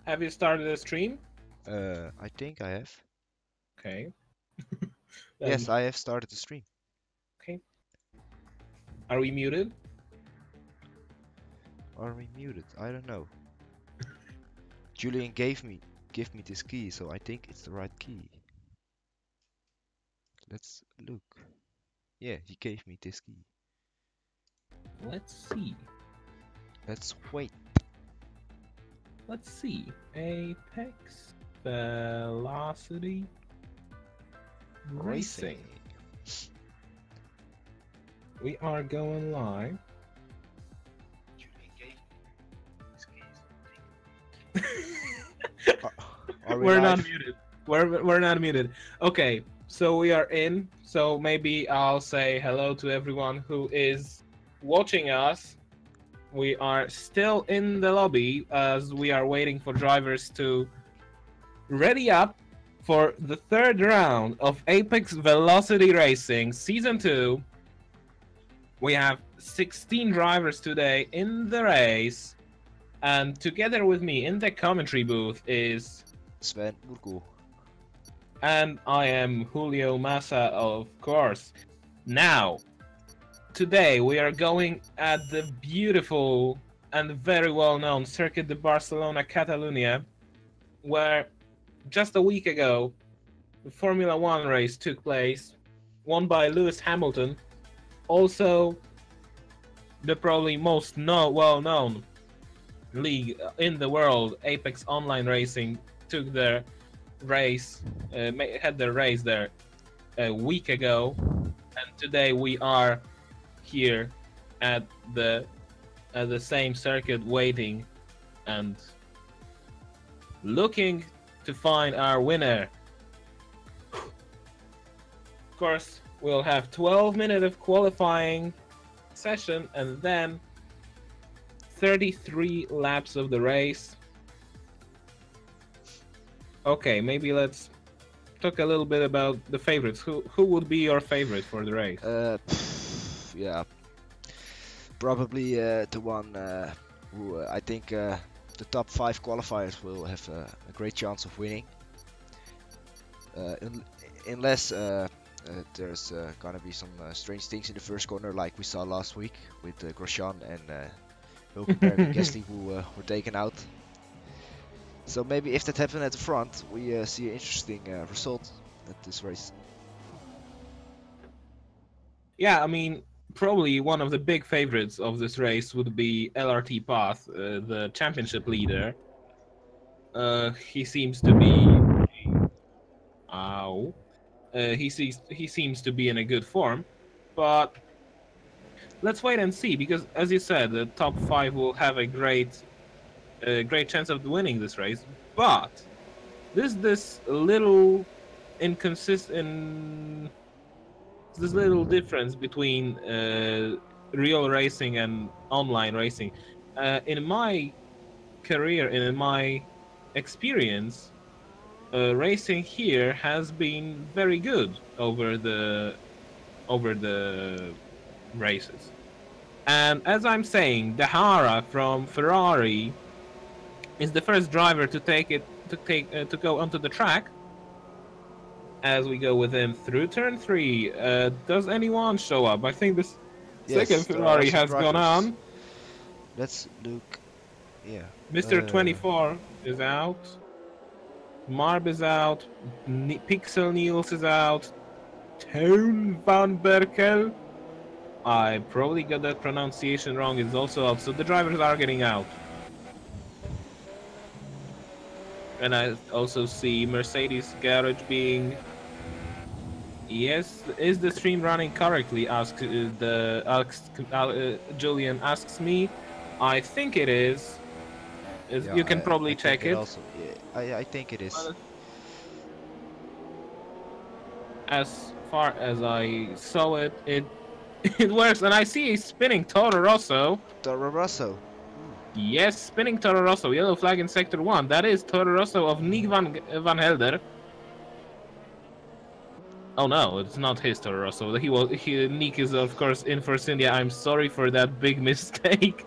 Have you started a stream? I think I have. Okay. Yes, Then, I have started the stream. okay. Are we muted? Are we muted? I don't know. Julian gave me this key, so I think it's the right key. Let's look. Yeah, he gave me this key. Let's see. Let's wait. Let's see. Apex Velocity Racing. We are going live. Julian gave me this key, so are we We're not live? muted. We're not muted. Okay, so we are in. So maybe I'll say hello to everyone who is watching us. We are still in the lobby as we are waiting for drivers to ready up for the third round of Apex Velocity Racing Season 2. We have 16 drivers today in the race, and together with me in the commentary booth is Sven Murko. and I am Julio Massa, of course. Now, today we are going at the beautiful and very well-known Circuit de Barcelona Catalunya, where just a week ago the Formula One race took place, won by Lewis Hamilton. Also, the probably most well-known league in the world, Apex Online Racing, took their race, had their race there a week ago, and today we are here at the same circuit, waiting and looking to find our winner. Of course, we'll have 12 minutes of qualifying session and then 33 laps of the race. Okay, maybe let's talk a little bit about the favorites. Who would be your favorite for the race? Yeah, probably the one who I think the top 5 qualifiers will have a great chance of winning. Unless there's gonna be some strange things in the first corner, like we saw last week with Grosjean and Hulkenberg and Gasly, who were taken out. So maybe if that happened at the front, we see an interesting result at this race. Yeah, I mean, probably one of the big favorites of this race would be LRT Path, the championship leader. He seems to be. Ow. He seems to be in a good form, but let's wait and see, because as you said, the top 5 will have a great chance of winning this race. But this little inconsistent, this little difference between real racing and online racing. In my career, in my experience, racing here has been very good over the races. And as I'm saying, Dahara from Ferrari is the first driver to go onto the track. As we go with him through turn 3, does anyone show up? I think this second Ferrari has gone on. Let's look. Yeah. Mr. 24 is out. Marb is out. Pixel Niels is out. Toon van Berkel, I probably got that pronunciation wrong, is also out. So the drivers are getting out. And I also see Mercedes garage being. Yes, is the stream running correctly? Julian asks me. I think it is. Yeah, you can probably check it. Also, yeah, I think it is. As far as I saw it, it works, and I see a spinning Toro Rosso. Toro Rosso. Yes, spinning Toro Rosso, yellow flag in sector 1. That is Toro Rosso of Nick van Helder. Oh no, it's not his Toro Rosso. Nick is of course in Force India. I'm sorry for that big mistake.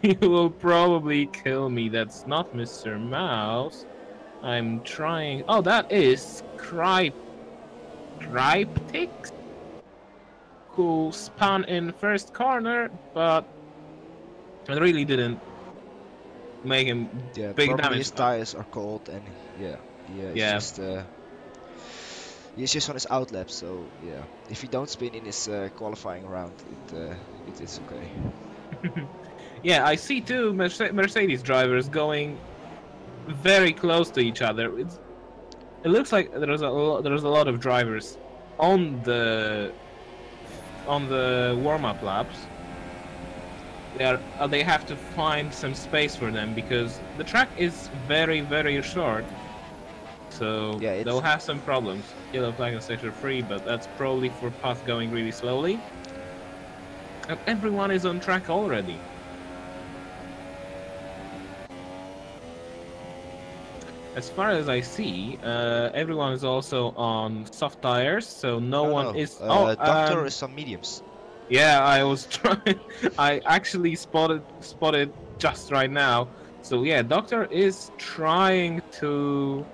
He will probably kill me. That's not Mr. Mouse. I'm trying. Oh, that is Cryptix, who spun in first corner, but it really didn't make him Yeah, big probably damage. his tires are cold, and yeah, Yeah. he's just on his outlap. So yeah, if he don't spin in his qualifying round, it's okay. Yeah, I see two Mercedes drivers going very close to each other. It looks like there's a lot of drivers on the warm-up laps. They have to find some space for them because the track is very short. So Yeah, they'll have some problems. Yellow flag in sector 3, but that's probably for path going really slowly. And everyone is on track already. As far as I see, everyone is also on soft tires, so no one is. Doctor is on mediums. Yeah, I was trying. I actually spotted just right now. So yeah, Doctor is trying to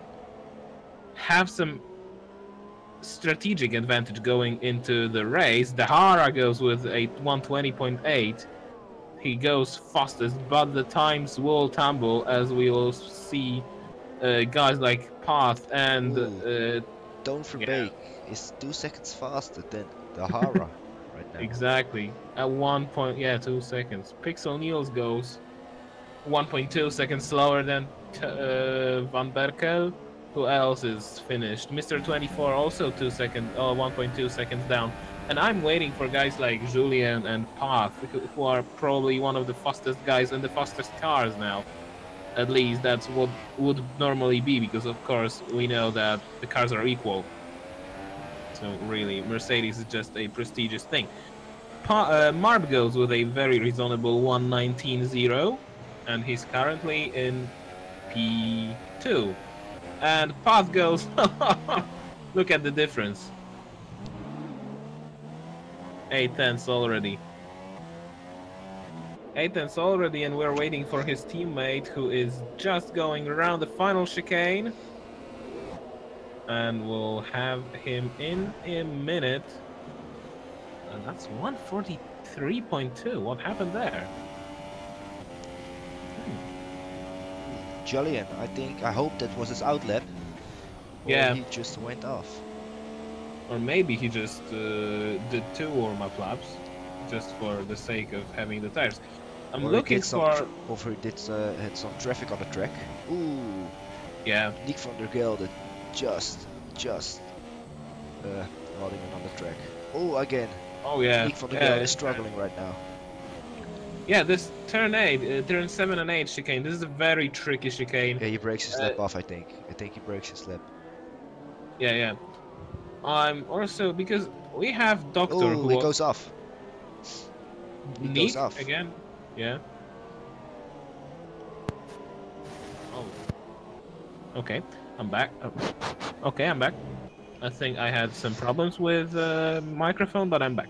have some strategic advantage going into the race. Dahara goes with a 120.8. He goes fastest, but the times will tumble as we will see. Guys like Path and Don't Verbeek is 2 seconds faster than Dahara right now. Exactly. At 2 seconds. Pixel Niels goes 1.2 seconds slower than Van Berkel. Who else is finished? Mr. 24 also 1.2 seconds down. And I'm waiting for guys like Julien and Path, who are probably one of the fastest guys and the fastest cars now. At least that's what would normally be, because of course we know that the cars are equal. So really, Mercedes is just a prestigious thing. Marb goes with a very reasonable 1:19.0, and he's currently in P2. And Path goes, look at the difference. 8/10 already. 8/10 already, and we're waiting for his teammate, who is just going around the final chicane. And we'll have him in a minute. And that's 1:43.2. What happened there? Julian, I hope that was his outlap. Yeah. Or he just went off. Or maybe he just did 2 warm-up laps, just for the sake of having the tires. I'm looking for. Or he did had some traffic on the track. Ooh. Yeah. Nick van der Gelder just holding it on the track. Oh, again. Oh yeah. Nick van der Gelder is struggling right now. Yeah, this turn 7 and 8 chicane. This is a very tricky chicane. Yeah, he breaks his lap off. I think he breaks his lap. Yeah. I'm also, because we have Doctor who he goes off. He goes off again. Yeah. Oh. Okay, I'm back. Oh. Okay, I'm back. I think I had some problems with microphone, but I'm back.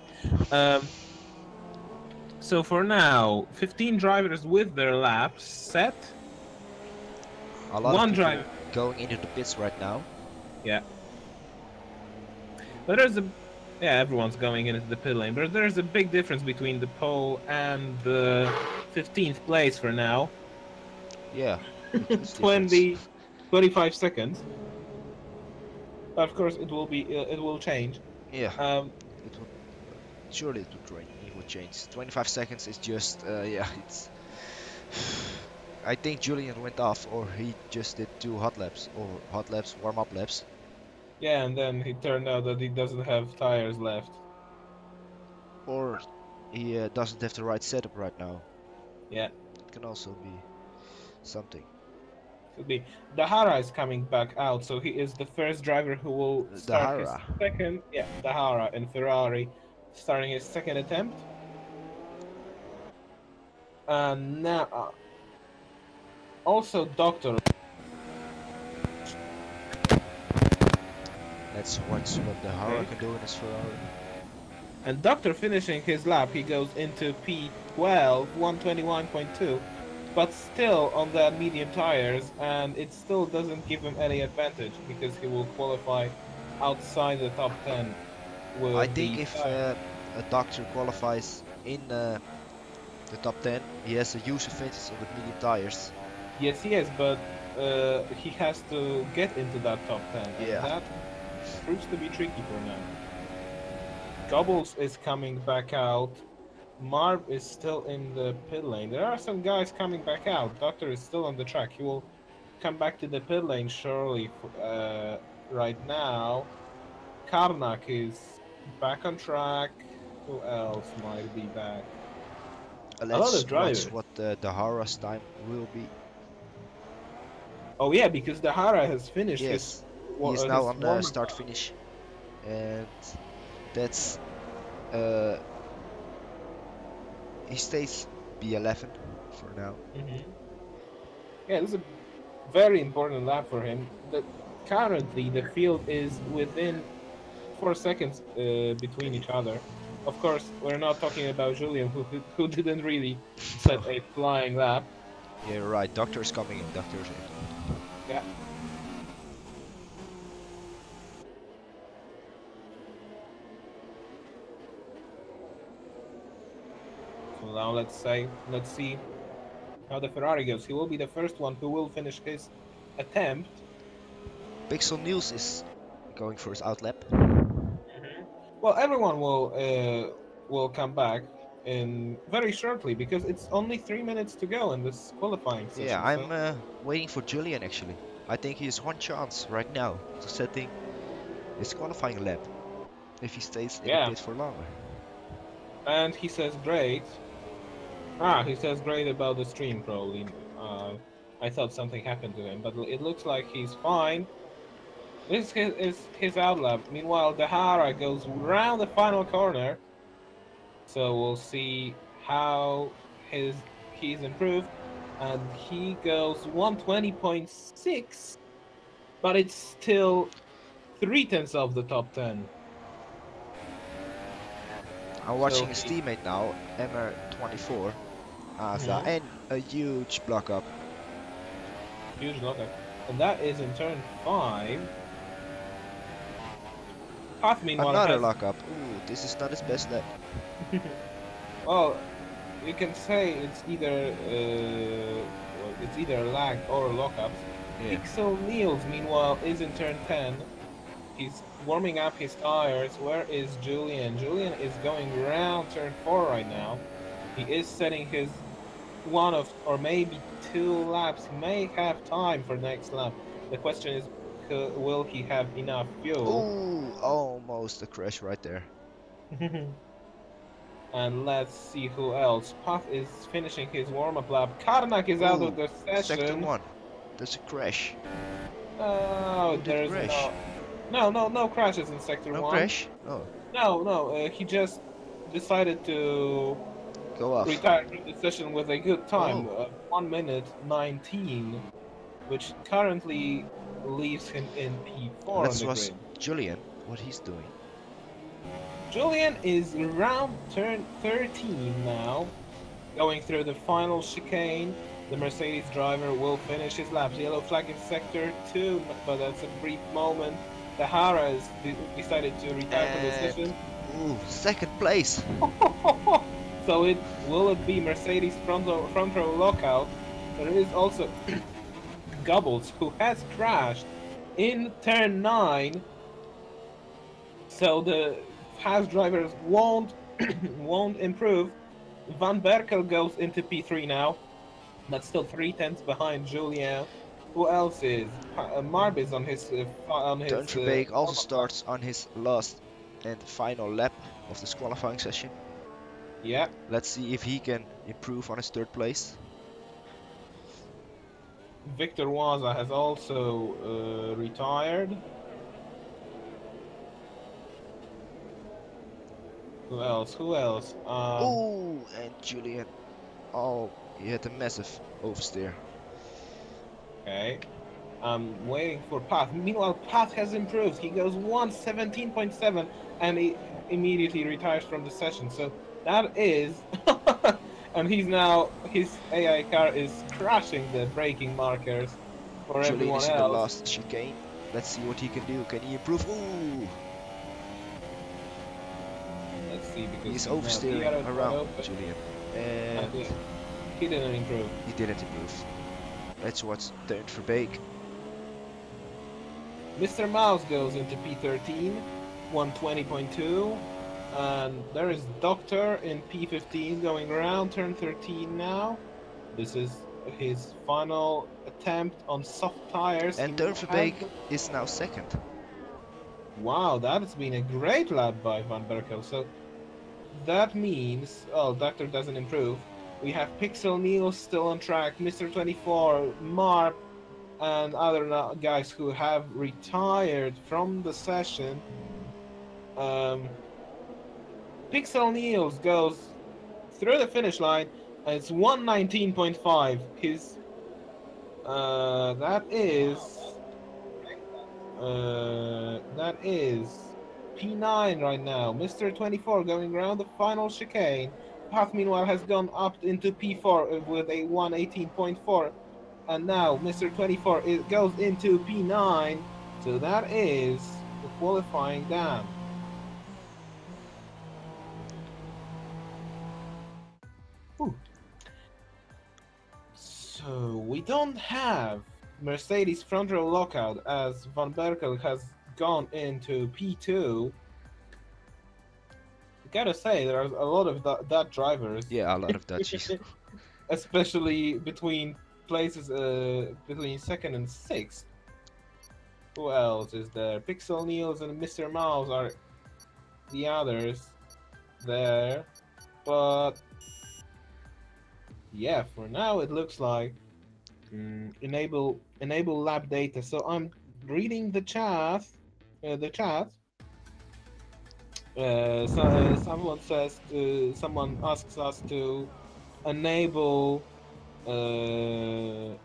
So for now, 15 drivers with their laps set. A lot of driver going into the pits right now. Yeah. But everyone's going into the pit lane, but there's a big difference between the pole and the 15th place for now. Yeah. 25 seconds. But of course, it will change. Yeah. Surely it would change. 25 seconds is just, it's. I think Julian went off, or he just did 2 hot laps, warm-up laps. Yeah, and then it turned out that he doesn't have tires left. Or he doesn't have the right setup right now. Yeah. It can also be something. Could be. Dahara is coming back out, so he is the first driver who will start his second. Yeah, Dahara in Ferrari, starting his second attempt. And now, also Doctor. Let's watch what the Hara Okay. can do in his Ferrari. And Doctor finishing his lap, he goes into P12, 121.2, but still on the medium tires, and it still doesn't give him any advantage because he will qualify outside the top 10 I with think the if tire. a doctor qualifies in the top 10, he has a huge advantage on the medium tires. Yes, he is, but he has to get into that top 10, and Yeah. that proves to be tricky for now. Gobbles is coming back out. Marv is still in the pit lane. There are some guys coming back out. Doctor is still on the track. He will come back to the pit lane surely right now. Karnak is back on track. Who else might be back? A lot Let's of watch drivers. what the Hara's time will be. Oh yeah, because the Hara has finished Yes, he is now his on the warm-up start lap. finish, and that's uh, he stays B11 for now. Yeah, this is a very important lap for him. Currently, the field is within 4 seconds between Okay. each other. Of course, we're not talking about Julian, who didn't really set a flying lap. Yeah, you're right. Doctor is coming in. Doctor is in. Yeah. So now let's see how the Ferrari goes. He will be the first one who will finish his attempt. Pixel News is going for his outlap. Well, everyone will come back in very shortly because it's only 3 minutes to go in this qualifying Yeah, session. I'm So waiting for Julian actually. I think he has one chance right now to setting his qualifying lap if he stays in the yeah, pit for longer. and he says great. Ah, he says great about the stream probably. I thought something happened to him, but it looks like he's fine. This is his outlap. Meanwhile, Dahara goes round the final corner, so we'll see how his he's improved, and he goes 120.6, but it's still 3 tenths of the top 10. I'm So watching his he teammate now, MR24, Asa, Mhm. and a huge block up. Huge lockup, and that is in turn 5. Path meanwhile Another has lockup. Ooh, this is not his best lap. well, you can say it's either lag or lockups. Yeah. Pixel Niels meanwhile is in turn 10. He's warming up his tires. Where is Julian? Julian is going around turn 4 right now. He is setting his one of or maybe 2 laps. He may have time for next lap. The question is, will he have enough fuel? Ooh, almost a crash right there. And let's see who else. Puff is finishing his warm-up lap. Karnak is out of Ooh, the sector session. 1. There's a crash. Oh, Who did there's crash? no crashes in sector No one. crash? Oh, No. He just decided to go off. retire from the session with a good time, Oh, 1 minute 19, which currently leaves him in P4 on let's the watch grid. Julian, what he's doing. Julian is around turn 13 now, going through the final chicane. The Mercedes driver will finish his laps. Yellow flag in sector 2, but that's a brief moment. The Hara has decided to retire from the And, session. ooh, second place. So it be Mercedes front row lockout. There is also Gobbles who has crashed in turn 9. So the fast drivers won't won't improve. Van Berkel goes into P3 now, but still 3 tenths behind Julien. Who else is? Marb is on Turn his Verbeek also warm-up lap. starts on his last and final lap of this qualifying session. Yeah, Let's see if he can improve on his third place. Victor Waza has also retired. Who else? Who else? Ooh, and Julian. Oh, he had a massive oversteer. Okay. I'm waiting for Path. Meanwhile, Path has improved. He goes 117.7 and he immediately retires from the session. So that is. And he's now. His AI car is crushing the braking markers for Julian everyone is in the else. last chicane. Let's see what he can do. Can he improve? Ooh! Let's see, because He's he's now the oversteering arrows wide around open. Julian. And And he didn't improve. he didn't improve. Let's watch turn for Bake. Mr. Mouse goes into P13, 120.2. And there is Doctor in P15 going around turn 13 now. This is his final attempt on soft tires. He And turn for has. Bake is now second. Wow, that has been a great lap by Van Berkel. So that means, oh, Doctor doesn't improve. We have Pixel Neil still on track, Mr. 24, Marp, and other guys who have retired from the session. Pixel Neils goes through the finish line, and it's 119.5. His that is P9 right now. Mr. 24 going around the final chicane. Path meanwhile has gone up into P4 with a 118.4, and now Mr. 24 goes into P9. So that is the qualifying dam. Whew. So we don't have Mercedes front row lockout as Van Berkel has gone into P2. I gotta say, there are a lot of that drivers. Yeah, a lot of Dutchies. Especially between places, between second and sixth. Who else is there? Pixel Neils and Mr. Mouse are the others there. But yeah, for now it looks like enable lab data. So I'm reading the chat. Someone says someone asks us to enable the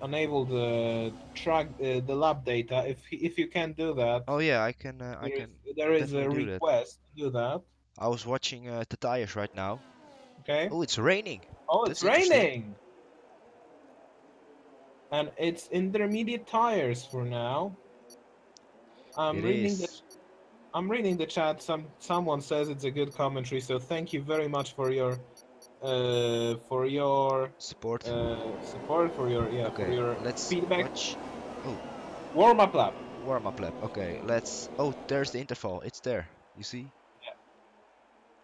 track the lab data. If you can do that, Oh yeah, I can. I can there is a definitely do that. request to do that. I was watching the tires right now. Okay. Oh, it's raining. Oh, it's That's interesting. raining, and it's intermediate tires for now. I'm It reading the is. I'm reading the chat. Someone says it's a good commentary, so thank you very much for your Support. support, for your Okay, let's feedback. watch. Oh, Warm up lap. warm-up lap. Okay, let's. Oh, there's the interval. It's there. You see? Yeah.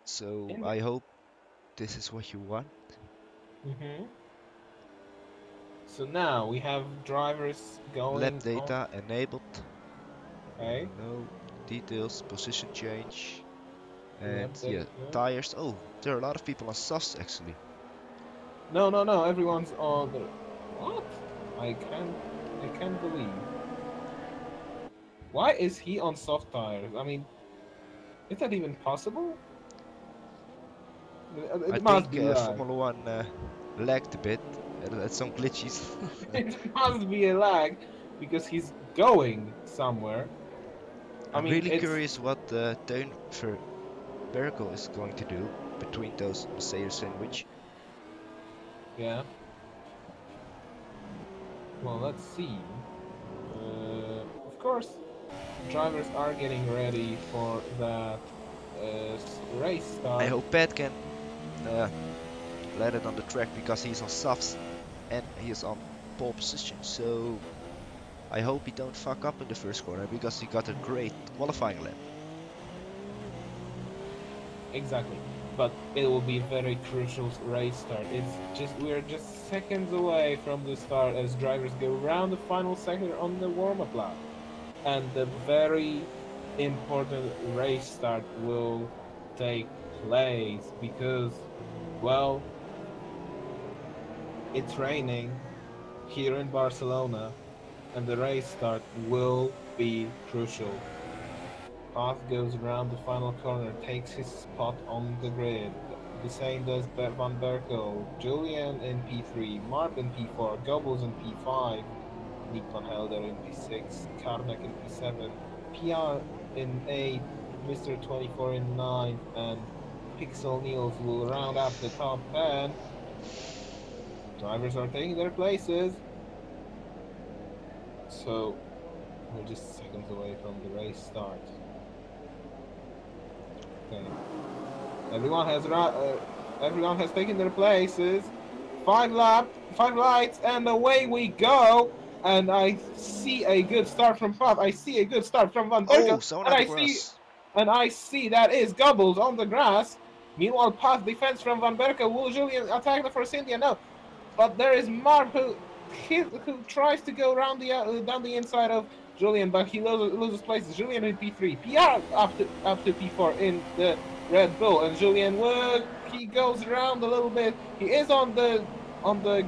So I hope this is what you want. Mm-hmm. So now we have drivers Lap going on. data enabled. Okay. No details, position change, and Lap yeah, data. tires. Oh, there are a lot of people on softs actually. No. Everyone's on the. What? I can't believe. Why is he on soft tires? I mean, is that even possible? I It must think be lag. Formula One lagged a bit. Had some glitches. It must be a lag because he's going somewhere. I I'm mean, really it's curious what Teun Berkel is going to do between those Mercedes sandwich. yeah. Well, let's see. Of course, drivers are getting ready for that race I start. hope Pat can uh, let it on the track because he's on softs and he is on pole position. So I hope he don't fuck up in the first corner because he got a great qualifying lap. Exactly. But it will be a very crucial race start. We're just seconds away from the start as drivers go around the final sector on the warm-up lap. And the very important race start will take place because, well, it's raining here in Barcelona and the race start will be crucial. Path goes around the final corner, takes his spot on the grid. The same does Van Berkel, Julian in P3, Marp in P4, Goebbels in P5. Nick van Helder in P6, Karnak in P7, PR in 8, Mr. 24 in 9, and Pixel Niels will round up the top 10. Drivers are taking their places. So we're just seconds away from the race start. Okay. Everyone has taken their places. 5 lights, and away we go. And I see a good start from Pav. I see a good start from Van Oh, Berkel. someone And at the grass. I see that is Gobbles on the grass. Meanwhile, Pav defense from Van Berkel. Will Julian attack the Force India? No. But there is Marv who tries to go around down the inside of Julian, but he loses places. Julian in P3, PR up to P4 in the Red Bull, and Julian he goes around a little bit. He is on the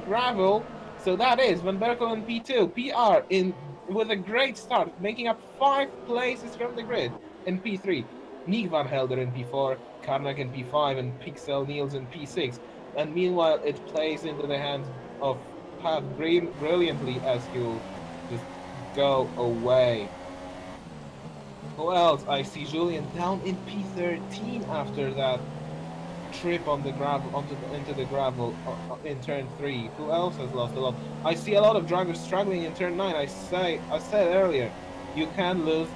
gravel, so that is Van Berkel in P2, PR in with a great start, making up 5 places from the grid in P3. Nick van Helder in P4, Karnak in P5, and Pixel Niels in P6. And meanwhile, it plays into the hands of Pat brilliantly as he'll just go away. Who else? I see Julian down in P13 after that trip on the gravel into the gravel in turn 3. Who else has lost a lot? I see a lot of drivers struggling in turn 9. I said earlier, you can lose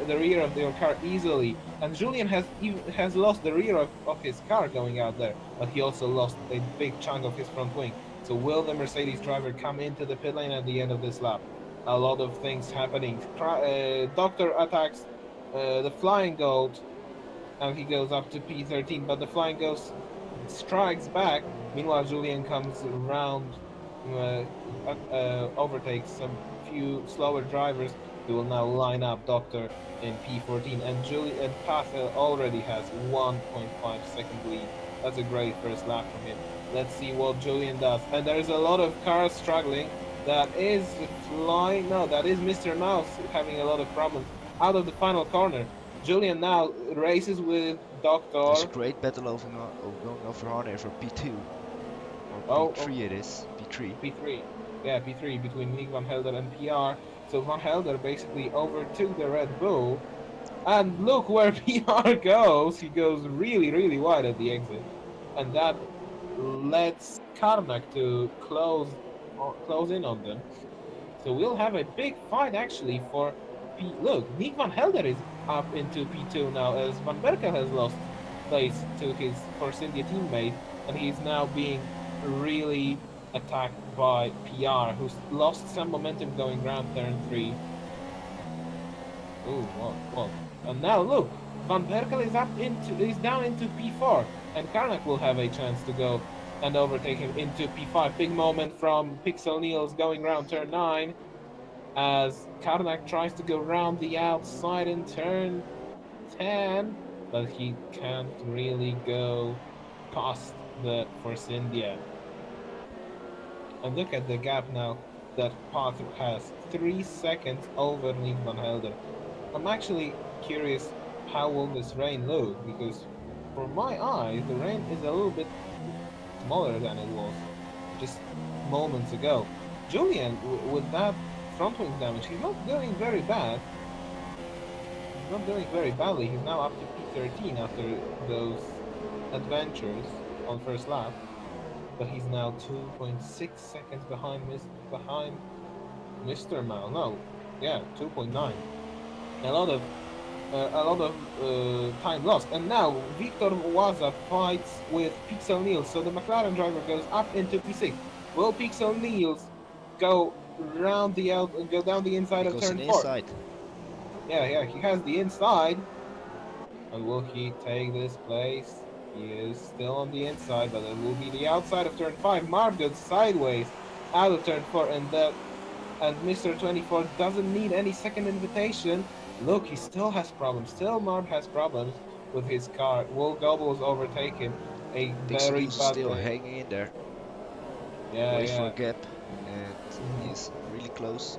the rear of your car easily, and Julian has lost the rear of his car going out there, but he also lost a big chunk of his front wing. So will the Mercedes driver come into the pit lane at the end of this lap? A lot of things happening. Doctor attacks the Flying Goat, and he goes up to P13, but the Flying Ghost strikes back. Meanwhile, Julian comes around, overtakes some few slower drivers. He will now line up Doctor in P14, and Path already has 1.5 second lead. That's a great first lap from him. Let's see what Julian does. And there's a lot of cars struggling. That is Mr. Mouse having a lot of problems out of the final corner. Julian now races with Doctor. There's a great battle going over Horner for P2. Or P3 it is. P3. P3. Yeah, P3 between Nick van Helder and PR. So Van Helder basically overtook the Red Bull. And look where PR goes. He goes really, really wide at the exit. And that lets Karnak to close in on them. So we'll have a big fight actually for Look, Nick van Helder is up into P2 now as Van Berkel has lost place to his Force India teammate, and he's now being really attacked by PR, who's lost some momentum going around turn 3. Ooh, what? And now look, Van Berkel is down into P4, and Karnak will have a chance to go and overtake him into P5. Big moment from Pixel Niels going around turn 9. As Karnak tries to go round the outside in turn 10, but he can't really go past the Force India. And look at the gap now that Path has 3 seconds over Nick van Helder. I'm actually curious how will this rain look, because for my eyes the rain is a little bit smaller than it was just moments ago. Julian, with that front wing damage, he's not doing very bad. He's not doing very badly. He's now up to P13 after those adventures on first lap. But he's now 2.6 seconds behind Mr. Mal. No, yeah, 2.9. A lot of time lost. And now Victor Waza fights with Pixel Niels. So the McLaren driver goes up into P6. Will Pixel Niels go down the inside of turn 4? Inside. Yeah, he has the inside. And will he take this place? He is still on the inside, but it will be the outside of turn 5. Marv goes sideways out of turn 4, and Mr. 24 doesn't need any second invitation. Look, he still has problems. Still Marv has problems with his car. Will Gobbles overtake him? A very bad still day. hanging in there. Yeah, Wait for a gap, and he's really close.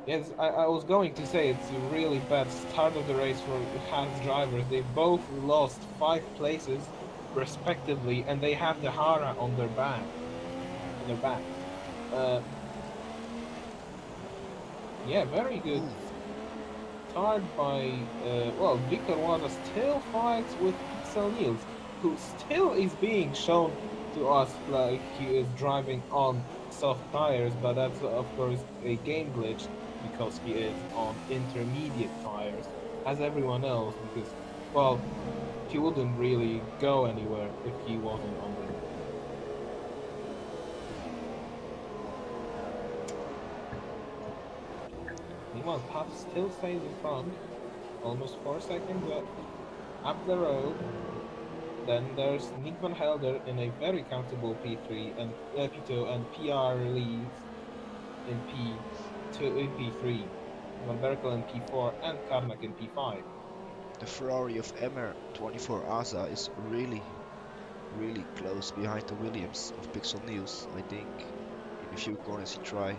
Yes, I was going to say it's a really bad start of the race for Haas drivers. They both lost 5 places respectively, and they have the Hara on their back. Uh, yeah, very good. Ooh, Start by well, Victor Wada still fights with Pixel Niels, who still is being shown to us like he is driving on soft tires, but that's of course a game glitch because he is on intermediate tires, as everyone else. Because well, he wouldn't really go anywhere if he wasn't on them. Meanwhile, Puff still stays in front, almost 4 seconds up the road. Then there's Nick Van Helder in a very comfortable P3 and P2, and PR leads in P2 in P3. Van Berkel in P4 and Karnak in P5. the Ferrari of MR24 ASA is really close behind the Williams of Pixel News. I think in a few corners he try.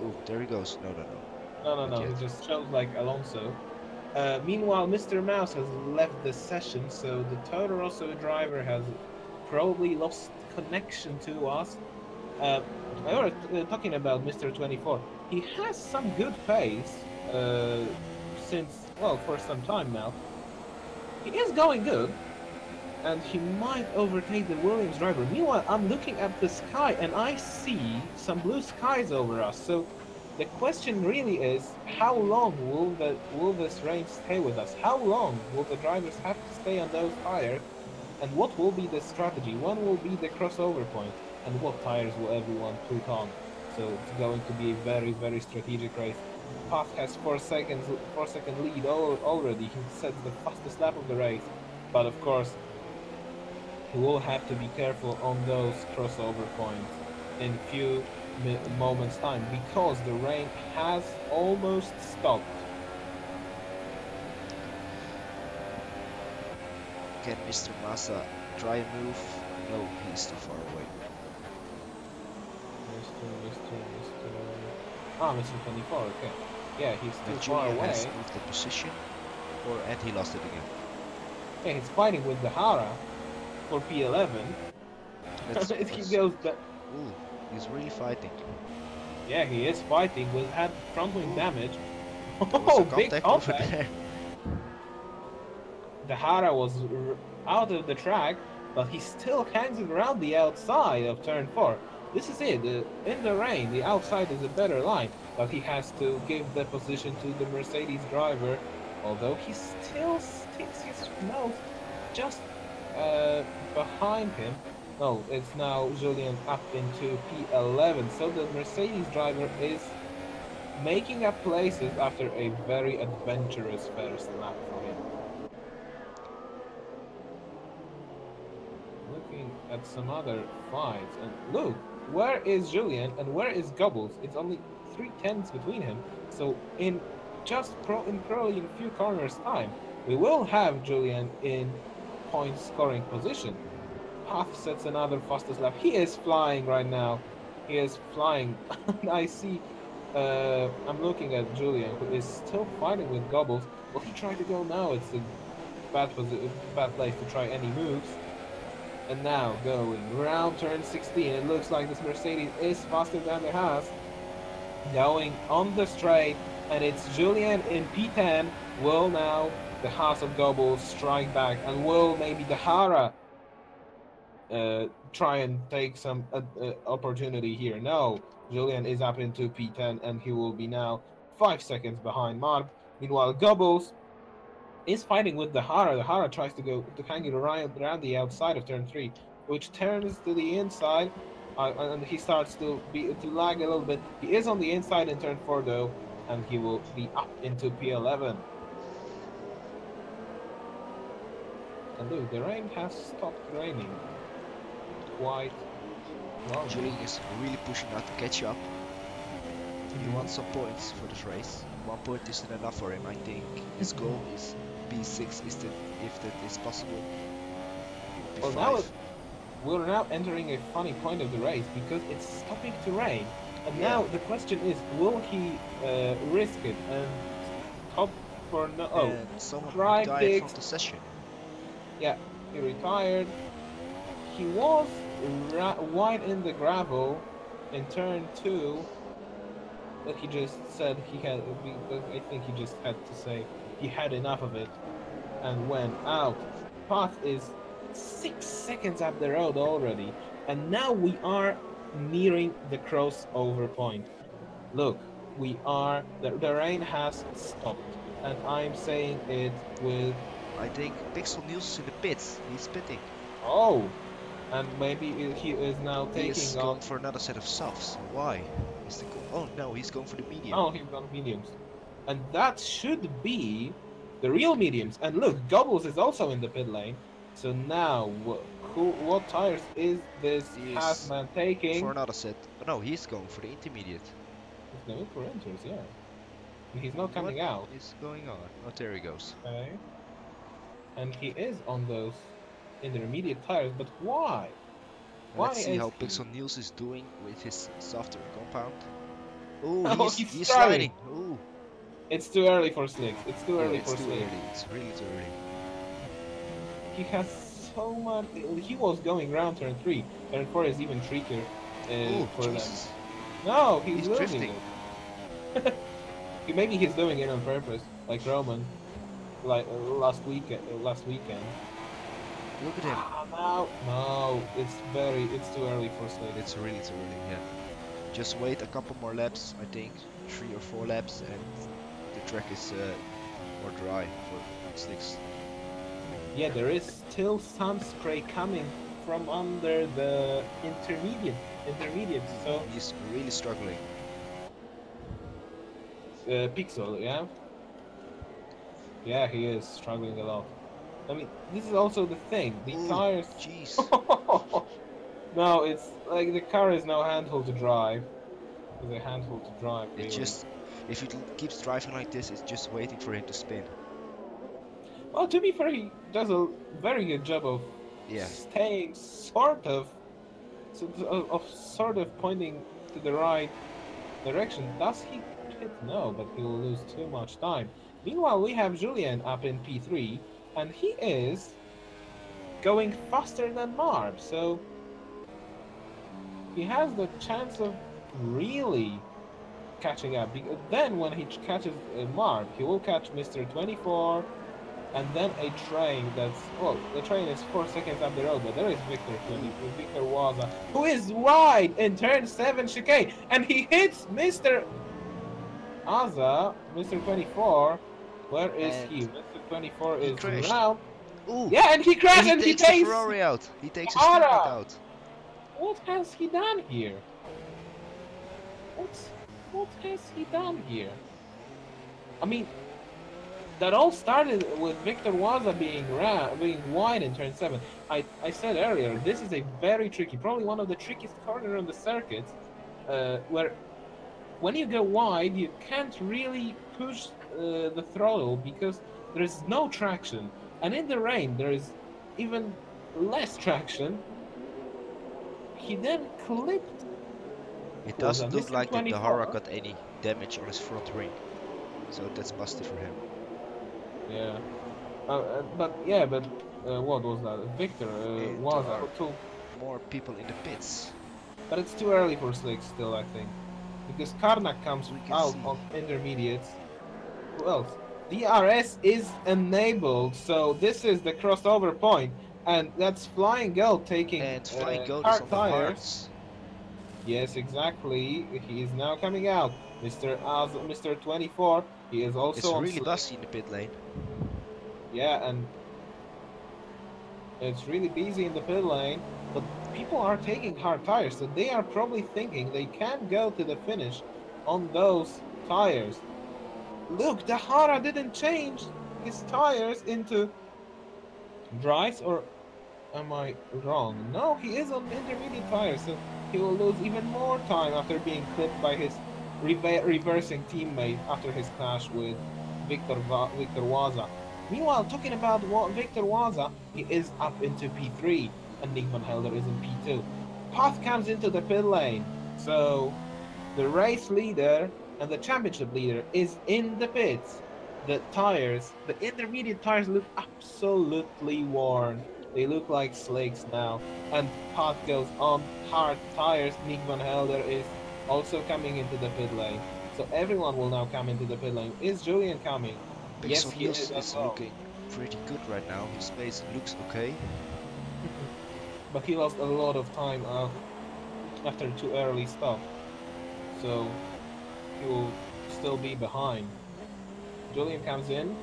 Oh, there he goes. No. No, he just shows like Alonso. Meanwhile, Mr. Mouse has left the session, so the Toro Rosso driver has probably lost connection to us. Talking about Mr. 24, he has some good pace since, well, for some time now. He is going good, and he might overtake the Williams driver. Meanwhile, I'm looking at the sky, and I see some blue skies over us, so the question really is, how long will this rain stay with us? How long will the drivers have to stay on those tires? And what will be the strategy? When will be the crossover point? And what tires will everyone put on? So it's going to be a very strategic race. Puff has 4 second lead already. He sets the fastest lap of the race. But of course, he will have to be careful on those crossover points in few moments time, because the rain has almost stopped. Can Mr. Massa try and move? No, he's too far away. Mr. 24, okay. Yeah, he's too far Julian away. has moved the position, and he lost it again. Yeah, he's fighting with the Hara for P11. He goes back. Ooh, he's really fighting. Yeah, he is fighting with had front wing damage. Oh, big contact over contact. there. The Hara was out of the track, but he still hangs it around the outside of turn 4. This is it. In the rain, the outside is a better line, but he has to give the position to the Mercedes driver, although he still sticks his nose just behind him. No, it's now Julian up into P11, so the Mercedes driver is making up places after a very adventurous first lap for him. Looking at some other fights, and look, where is Julian and where is Gobbles? It's only 3/10 between him, so in probably in a few corners time, we will have Julian in point scoring position. Path sets another fastest lap. He is flying right now. He is flying. I see. I'm looking at Julian, who is still fighting with Gobbles. Will he try to go now? It's a bad place to try any moves. And now going round turn 16. It looks like this Mercedes is faster than the Haas. Going on the straight, and it's Julian in P10. Will now the Haas of Gobbles strike back, and will maybe the Hara try and take some opportunity here? No, Julian is up into P10, and he will be now 5 seconds behind Mark. Meanwhile, Gobbles is fighting with the Hara. The Hara tries to go to hang it around the outside of turn 3, which turns to the inside, and he starts to lag a little bit. He is on the inside in turn 4 though, and he will be up into P11. And look, the rain has stopped raining quite well. Julian is really pushing out to catch up. He wants some points for this race. 1 point isn't enough for him. I think his goal is P6 if that is possible. Well, now we're now entering a funny point of the race because it's stopping to rain, and now the question is, will he risk it and hop for no? Oh, someone drive died from the session. Yeah, he retired. He was wide in the gravel in turn 2. But he just said he had. I think he just had to say he had enough of it and went out. Path is 6 seconds up the road already, and now we are nearing the crossover point. Look, we are. The rain has stopped, and I'm saying it with. I think Pixel News is in the pits. He's pitting. Oh, and maybe he is now He is taking going on. for another set of softs. Why? Oh no, he's going for the medium. Oh, he's got mediums, and that should be the real mediums. And look, Gobbles is also in the pit lane. So now, what tires is this He is Hazman taking? for another set. But no, he's going for the intermediate. He's going for enters, yeah. And he's not coming out. What is going on? Oh, there he goes. Okay. And he is on those intermediate tires, but why? Why Let's see is how he- Pixel News is doing with his softer compound. Ooh, Oh, he's sliding. sliding. Ooh. It's too early for slicks. It's too early It's for too slicks. early. It's really too early. He has so much. He was going round turn 3. Turn 4 is even trickier Ooh, for them. Jesus. No, He's losing drifting. it. Maybe he's doing it on purpose, like Roman, like last weekend. Look at him. No, it's too early for slicks. It's really too early, yeah. Just wait a couple more laps, I think 3 or 4 laps, and the track is more dry for slicks. Yeah, there is still some spray coming from under the intermediate. So He's really struggling. Pixel, yeah, he is struggling a lot. I mean, this is also the thing. The Ooh, tires. Jeez. No, it's like the car is now a handful to drive. It's a handful to drive. Really. It's just, if he keeps driving like this, it's just waiting for him to spin. Well, to be fair, he does a very good job of Yeah. staying sort of pointing to the right direction. Does he pit? No, but he will lose too much time. Meanwhile, we have Julien up in P3, and he is going faster than Marb, so he has the chance of really catching up. Because then, when he catches Marb, he will catch Mr. 24. And then a train that's, well, the train is 4 seconds up the road, but there is Victor Waza, who is wide in turn 7 chicane, and he hits Mr. Aza, Mr. 24. Where is And he? Mr. 24 is crashed. around. Ooh! Yeah, and he crashed, and he takes the takes. Ferrari out. He takes his Ara! teammate out. What has he done here? What has he done here? I mean, that all started with Victor Waza being wide in turn 7. I said earlier, this is a very tricky, probably one of the trickiest corners on the circuit, where when you go wide, you can't really push the throttle because there is no traction. And in the rain, there is even less traction. He then clipped. It doesn't look Mr. like that the 24. Hara got any damage on his front ring. So that's busted for him. Yeah. But what was that? Victor was There are too. more people in the pits. But it's too early for slicks still, I think. Because Karnak comes We can out see. on intermediates. Who else? DRS is enabled, so this is the crossover point, and that's Flying Goat taking And Flying Goat is hard on the tires. hards. Yes, exactly. He is now coming out. Mr. 24. He is also It's on really slick. busty in the pit lane. Yeah, and it's really busy in the pit lane, but people are taking hard tires, so they are probably thinking they can go to the finish on those tires. Look, the Hara didn't change his tires into dries, or am I wrong? No, he is on intermediate tires, so he will lose even more time after being clipped by his reversing teammate after his clash with Victor Waza. Meanwhile, talking about Victor Waza, he is up into P3, and Nick Van Helder is in P2. Path comes into the pit lane, so the race leader and the championship leader is in the pits. The tires, the intermediate tires look absolutely worn. They look like slicks now. And Pat goes on hard tires. Nick Van Helder is also coming into the pit lane. So everyone will now come into the pit lane. Is Julian coming? Yes, Pixel he is Niels as is well. looking pretty good right now. His pace looks okay. But he lost a lot of time after too early stop. So he will still be behind. Julian comes in.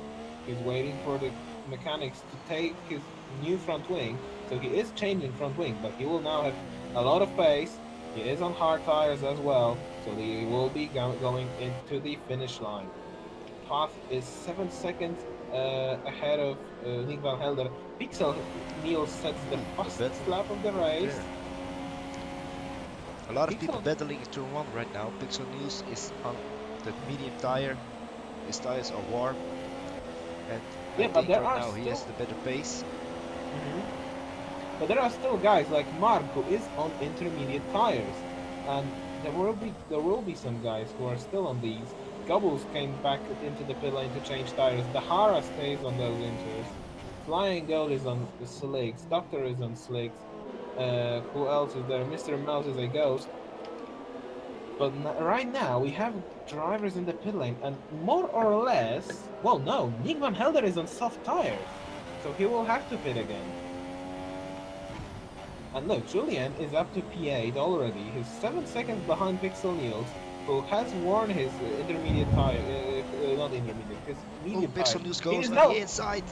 He's waiting for the mechanics to take his new front wing. So he is changing front wing, but he will now have a lot of pace. He is on hard tires as well, so he will be going into the finish line. Path is 7 seconds ahead of Nick Van Helder. Pixel Niels sets the fastest lap of the race. A lot of people battling in turn 1 right now. Pixel Niels is on the medium tire. His tires are warm. And yeah, I think right now he has the better pace. But there are still guys like Mark who is on intermediate tires. And there will be some guys who are still on these. Gobbles came back into the pit lane to change tires. Dahara stays on those inters. Flying Goat is on the slicks. Doctor is on slicks. Who else is there? Mr. Mouse is a ghost. But right now we have drivers in the pit lane, and more or less, well, no, Nick Van Helder is on soft tires, so he will have to pit again. And look, Julian is up to P8 already. He's 7 seconds behind Pixel Niels, who has worn his intermediate tire, not intermediate, his medium tire. Pixel Niels goes on the inside.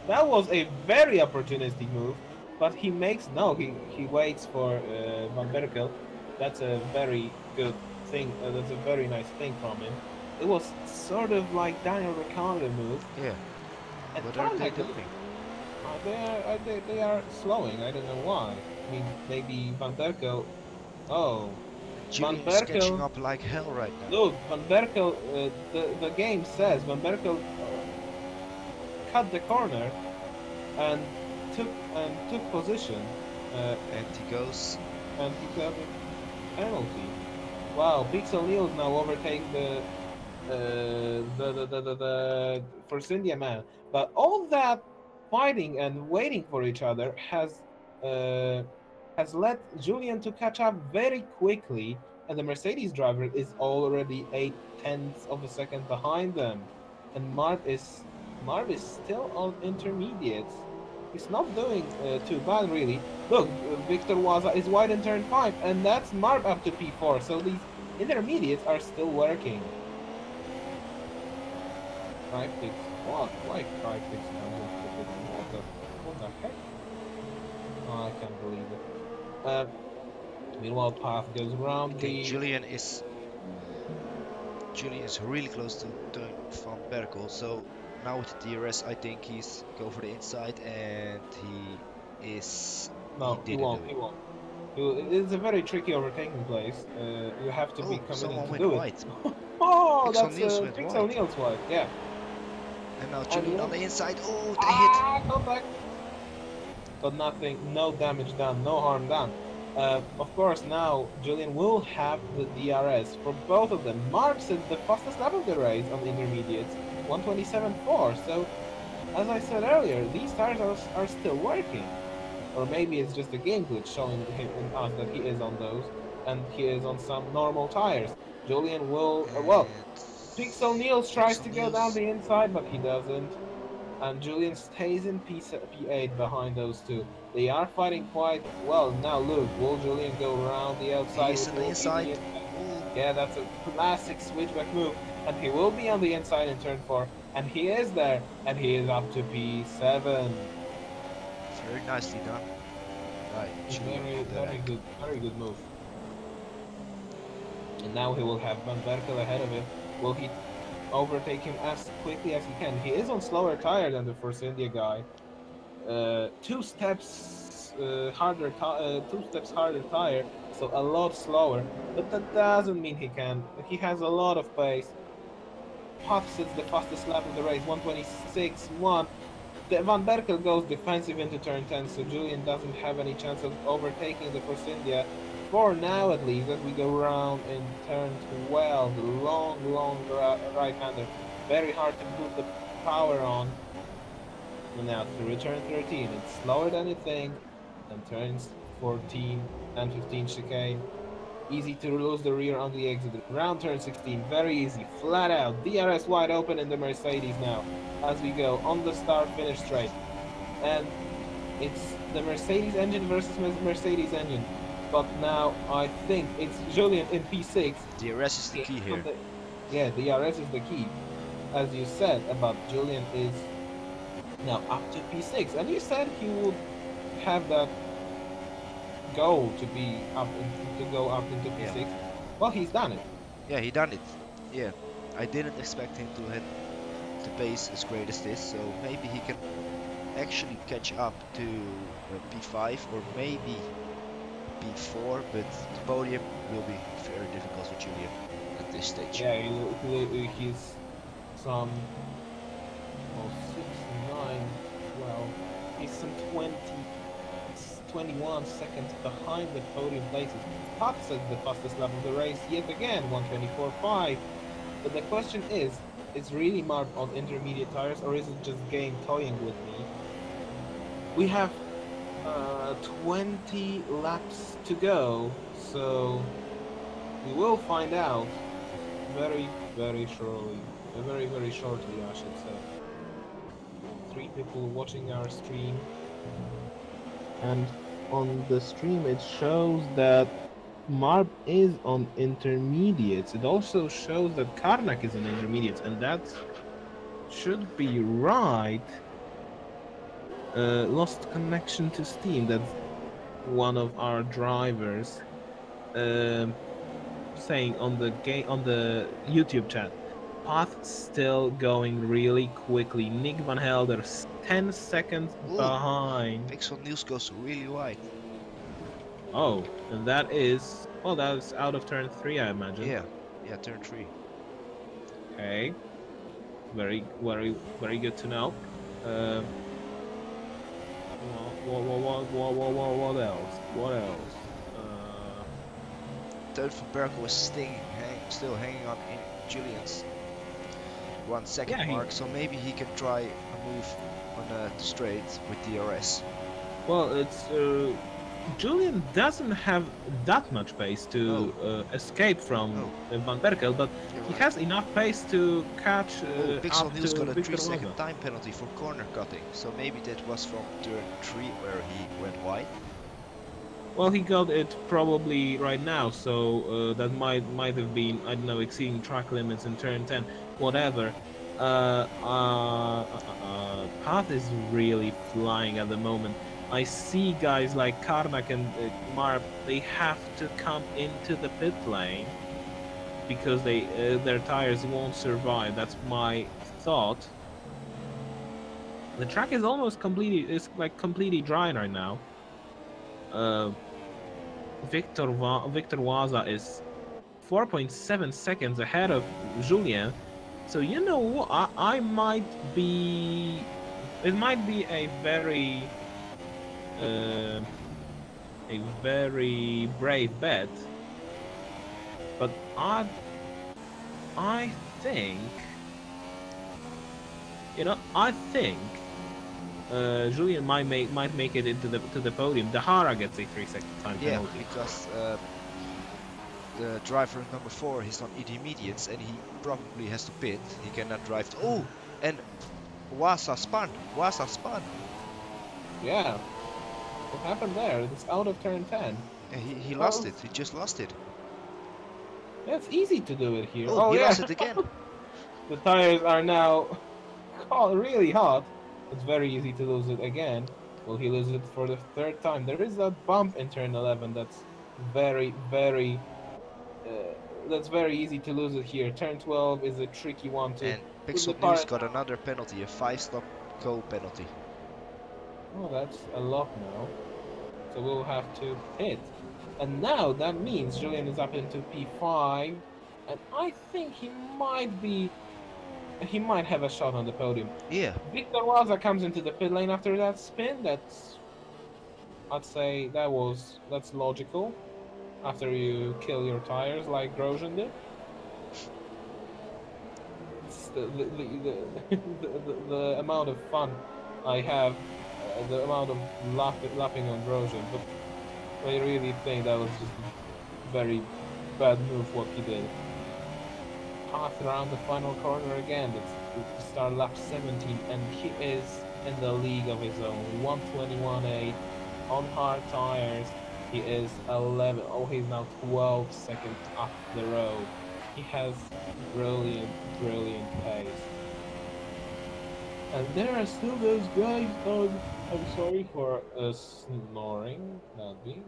That was a very opportunistic move, but he makes, no, he waits for Van Berkel. That's a very good thing, that's a very nice thing from him. It was sort of like Daniel Ricciardo move. Yeah. And what are they doing? They are slowing. I don't know why. I mean, maybe Van Berkel. Oh, Julian is catching up like hell right now. Look, Van Berkel. The game says Van Berkel cut the corner and took position. And he goes. And he got a penalty. Wow, Pixel Niels now overtake the Force India man. But all that fighting and waiting for each other has led Julian to catch up very quickly, and the Mercedes driver is already 0.8 of a second behind them, and Marv is still on intermediates. He's not doing too bad really. Look, Victor Waza is wide in turn 5, and that's Marv up to P4. So these intermediates are still working. Cryptics. What? Why Cryptics now? What the heck? Oh, I can't believe it. Meanwhile, Path goes around the... Julian is really close to doing Van Berkel, so now with the DRS I think he's go for the inside, and he is... No, he won't. It's a very tricky overtaking place. You have to be committed to do it. Oh, that's Pixel Niels wide, yeah. And now Julian on the inside. Oh, they hit. Contact. But nothing, no damage done, no harm done. Of course, now Julian will have the DRS for both of them. Mark says the fastest lap of the race on the intermediates, 127.4. So, as I said earlier, these tires are still working. Or maybe it's just a game glitch showing him and us that he is on those, and he is on some normal tires. Julian will, well, Pixel Niels tries to go down the inside, but he doesn't. And Julian stays in P8 behind those two. They are fighting quite well. Now look, will Julian go around the outside? He's on the inside. Yeah, that's a classic switchback move. And he will be on the inside in turn 4. And he is there. And he is up to P7. Very nicely done. Right. Very good move. And now he will have Van Berkel ahead of him. Will he overtake him as quickly as he can? He is on slower tire than the Force India guy. 2 steps harder tire, so a lot slower. But that doesn't mean he can. He has a lot of pace. Puff sits the fastest lap of the race, 126.1. Van Berkel goes defensive into turn 10, so Julian doesn't have any chance of overtaking the Force India. For now, at least, as we go around in turn 12, the long right-hander. Very hard to put the power on. And now through turn 13, it's slower than you think, and turns 14 and 15 chicane. Easy to lose the rear on the exit. Round turn 16, very easy, flat out. DRS wide open in the Mercedes now, as we go on the start-finish straight. And it's the Mercedes engine versus Mercedes engine. But now I think it's Julian in P6. DRS is the key here. Yeah, DRS is the key. As you said about Julian is now up to P6, and you said he would have that goal to be up to go up into P6. Yeah. Well, he's done it. Yeah, he done it. Yeah, I didn't expect him to hit the pace as great as this, so maybe he can actually catch up to P5 or maybe P4, but the podium will be very difficult for Julian at this stage. Yeah, he's some 6, 9, 12. He's some 21 seconds behind the podium places. Tops is the fastest lap of the race yet again, 1:24.5. But the question is really marked on intermediate tires, or is it just game toying with me? We have 20 laps to go, so we will find out very, very shortly. Very shortly, I should say. 3 people watching our stream, and on the stream it shows that Marb is on intermediates. It also shows that Karnak is on intermediates, and that should be right. Lost connection to Steam. That's one of our drivers saying on the YouTube chat. Path still going really quickly. Nick Van Helder 10 seconds behind. Pixel News goes really wide. Oh, and that is that's out of turn 3, I imagine. Yeah, turn 3. Okay, very good to know. What else? What else? Third from Berkel was still hanging on in Julian's 1 second mark, so maybe he can try a move on the straight with DRS. Well, it's Julian doesn't have that much pace to escape from Van Berkel, but he has enough pace to catch Pixel up News to got a Victor 3-second Waza. time penalty for corner cutting, so maybe that was from turn 3 where he went wide. Well, he got it probably right now, so that might have been, I don't know, exceeding track limits in turn 10, whatever. Path is really flying at the moment. I see guys like Karnak and Marp, they have to come into the pit lane because their tires won't survive. That's my thought. The track is almost completely dry right now. Victor Waza is 4.7 seconds ahead of Julien. So you know what? I might be. It might be a very brave bet, but I think, I think Julian might make it into the podium. Dahara gets a 3-second time penalty. Yeah, because the driver number 4 is on intermediates and he probably has to pit. He cannot drive. And Waza spun. Yeah. What happened there? It's out of turn 10. Yeah, he lost it. He just lost it. Yeah, it's easy to do it here. He lost it again. The tires are now really hot. It's very easy to lose it again. Will he lose it for the 3rd time? There is that bump in turn 11 that's very easy to lose it here. Turn 12 is a tricky one too. And Pixel News got another penalty, a 5-stop go penalty. Oh, that's a lot now. So we'll have to pit. And now that means Julian is up into P5. And I think he might have a shot on the podium. Yeah. Victor Waza comes into the pit lane after that spin. I'd say that's logical. After you kill your tires like Grosjean did. It's the amount of fun I have the amount of laughing on Grosjean, but I really think that was just a very bad move what he did. Path around the final corner again. That's the start lap 17, and he is in the league of his own. 121.8 on hard tires. He is 11. Oh, he's now 12 seconds up the road. He has brilliant, brilliant pace. And there are still those guys on. I'm sorry for snoring, Nadby,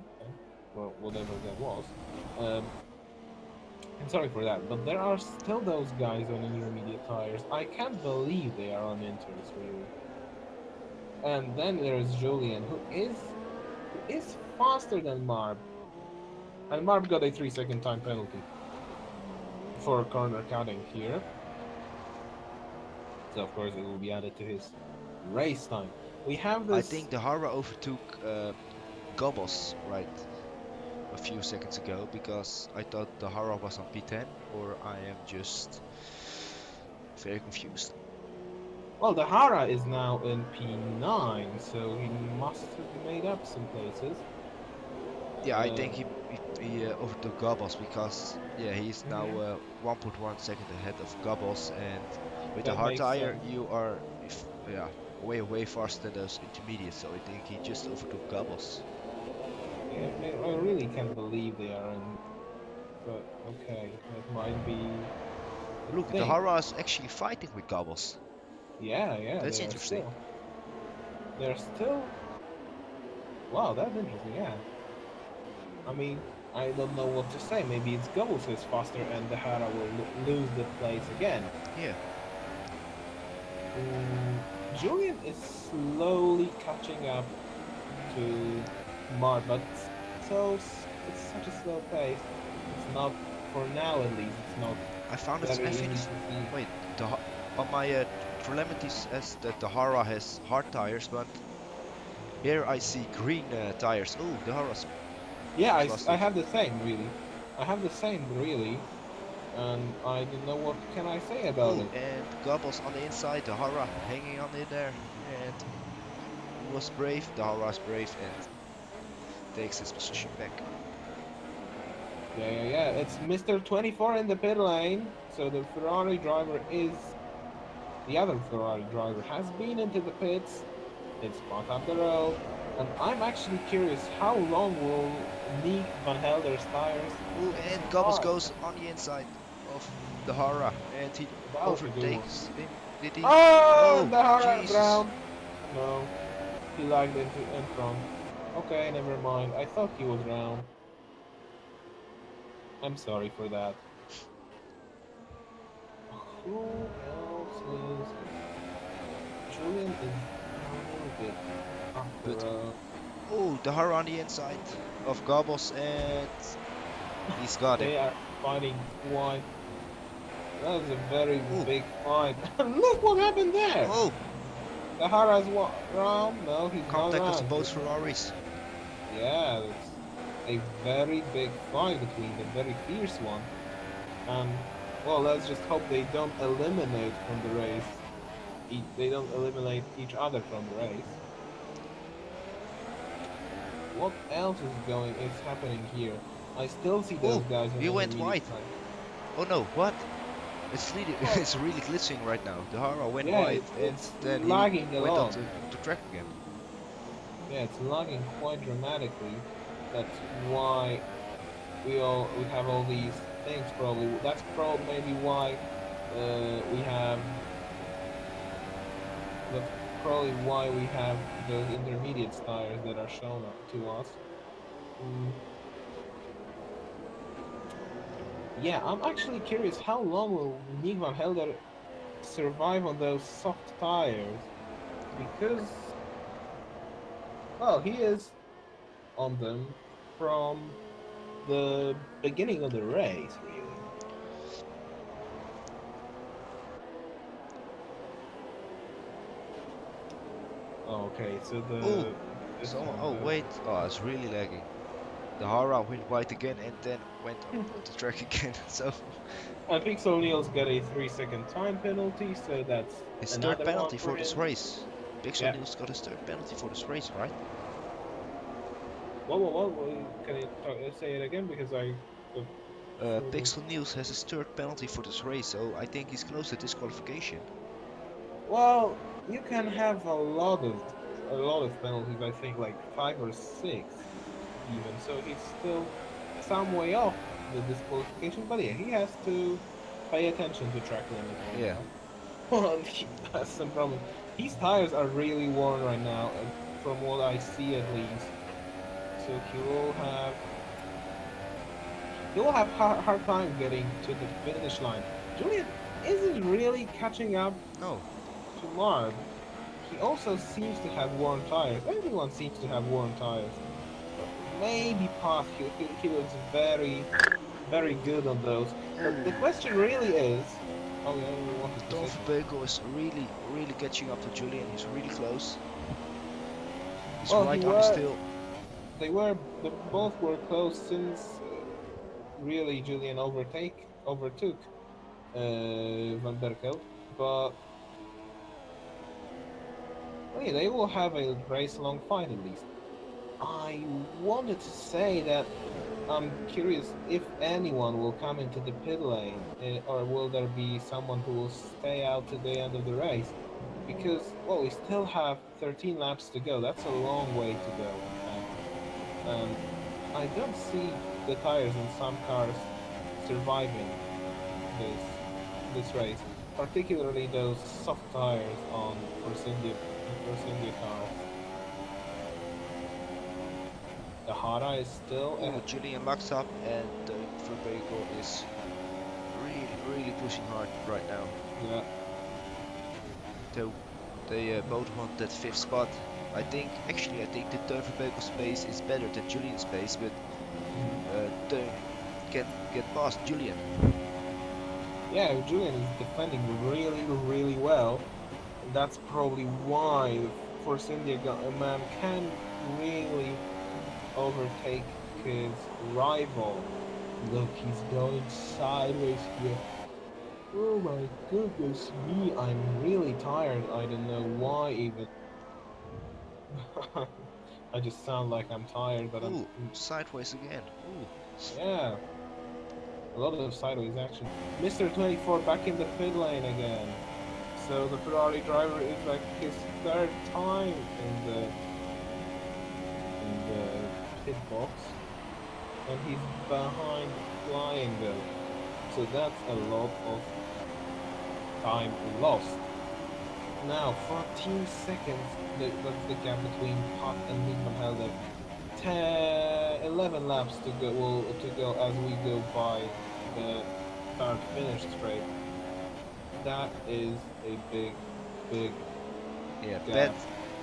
or whatever that was. I'm sorry for that, but there are still those guys on intermediate tires. I can't believe they are on inters, really. And then there's Julian, who is faster than Marb. And Marb got a 3-second time penalty for corner cutting here. So of course it will be added to his race time. We have this. I think the Hara overtook Gobos right a few seconds ago, because I thought the Hara was on P10, or I am just very confused. Well, the Hara is now in P9, so he must have made up some places. Yeah, I think he overtook Gobos, because yeah, he's now 1.1 second ahead of Gobos, and with the That hard makes tire sense. you are way faster than those intermediates, so I think he just overtook Gobos. Yeah, I really can't believe they are in. But okay, that might be. Look, the Thing. Hara is actually fighting with Gobos. Yeah, That's they are interesting. still. They're still. Wow, that's interesting. Yeah. I mean, I don't know what to say. Maybe it's Gobbles is faster, and the Hara will lose the place again. Yeah. Julian is slowly catching up to Mar, but it's such a slow pace. It's not, for now at least, it's not. I found it. very I think easy it's. to see. Wait, on my telemetry says that the Hara has hard tires, but here I see green tires. Oh, the Hara's. Yeah, Lost I it. have the same really. I have the same really, and I don't know what can I say about Oh, it. and Gobbles on the inside, the Hara hanging on in there, and he was brave. The Hara's brave and takes his position back. Yeah. It's Mr. 24 in the pit lane. So the Ferrari driver is. The other Ferrari driver has been into the pits. It's spot up the road. And I'm actually curious how long will Nick Van Helder's tires. Oh, and Gobbles goes on the inside of the Hara, and he That was a good one. overtakes him. Did he? Oh, the Hara Jesus. drowned. No, he lagged in front. Okay, never mind. I thought he was drowned. I'm sorry for that. Who else is? Julian is a little bit up the But- road. Oh, the Hara on the inside of Gobbles, and he's got They it. are fighting quite. That was a very Ooh. big fight. Look what happened there! Oh, The Hara's what? Round? No, he's contact not of the round. both Ferraris. Yeah, it's a very big fight between them, very fierce one. And, well, let's just hope they don't eliminate from the race. They don't eliminate each other from the race. What else is happening here? I still see those Oh, guys. on he the went intermediate wide. side. Oh no, what? It's really, it's really glitching right now. The Hara went Yeah, wide, and it's then he lagging went along. onto the track again. Yeah, it's lagging quite dramatically. That's why we have all these things. Probably that's probably maybe why we have. That's probably why we have those intermediate tires that are shown to us. Yeah, I'm actually curious how long will Nick Van Helder survive on those soft tires? Because, well, he is on them from the beginning of the race, really. Okay, so Oh, oh wait, oh, it's really lagging. The Hara went wide again and then went on the track again. So I think O'Neill's got a 3-second time penalty, so that's his another third penalty one for for this him. race. Pixel Yeah. News got his third penalty for this race, right? What? Can you say it again? Because I got sort of. Pixel News has his third penalty for this race, so I think he's close to disqualification. Well, you can have a lot of penalties. I think like 5 or 6, even. So he's still some way off the disqualification. But yeah, he has to pay attention to track limit right Yeah. now. Well, he has some problem. His tires are really worn right now, from what I see at least. So he will have hard time getting to the finish line. Julian isn't really catching up No. to Marv. He also seems to have worn tires. Everyone seems to have worn tires. Maybe Path, he looks very, very good on those. But the question really is... Oh yeah, we wanted to Tom say... Verbeek is really catching up to Julian. He's really close. He's Well, right on his tail. they both were close since really Julian overtook Van Berkel, but well, they will have a race-long fight at least. I wanted to say that I'm curious if anyone will come into the pit lane, or will there be someone who will stay out to the end of the race? Because, well, we still have 13 laps to go. That's a long way to go, in fact. And I don't see the tires in some cars surviving this race, particularly those soft tires on Force India cars. The Hara is still Oh, Julian locks up, and Verbeek is really pushing hard right now. yeah. So they both want that 5th spot. I think the Verbeek's pace is better than Julian's pace, but they can get past Julian. Yeah, Julian is defending really well. And that's probably why Force India man can really overtake his rival. Look, he's going sideways here. Oh my goodness me, I'm really tired. I don't know why even. I just sound like I'm tired, but Ooh, sideways again. Ooh. yeah, a lot of sideways action. Mr. 24 back in the pit lane again. So the Ferrari driver is like his third time in the pit box, and he's behind flying though. So that's a lot of time lost. Now 14 seconds. That's the gap between Pat and Nick Van Helder. 11 laps to go as we go by the third finish straight. That is a big Yeah, gap. Ben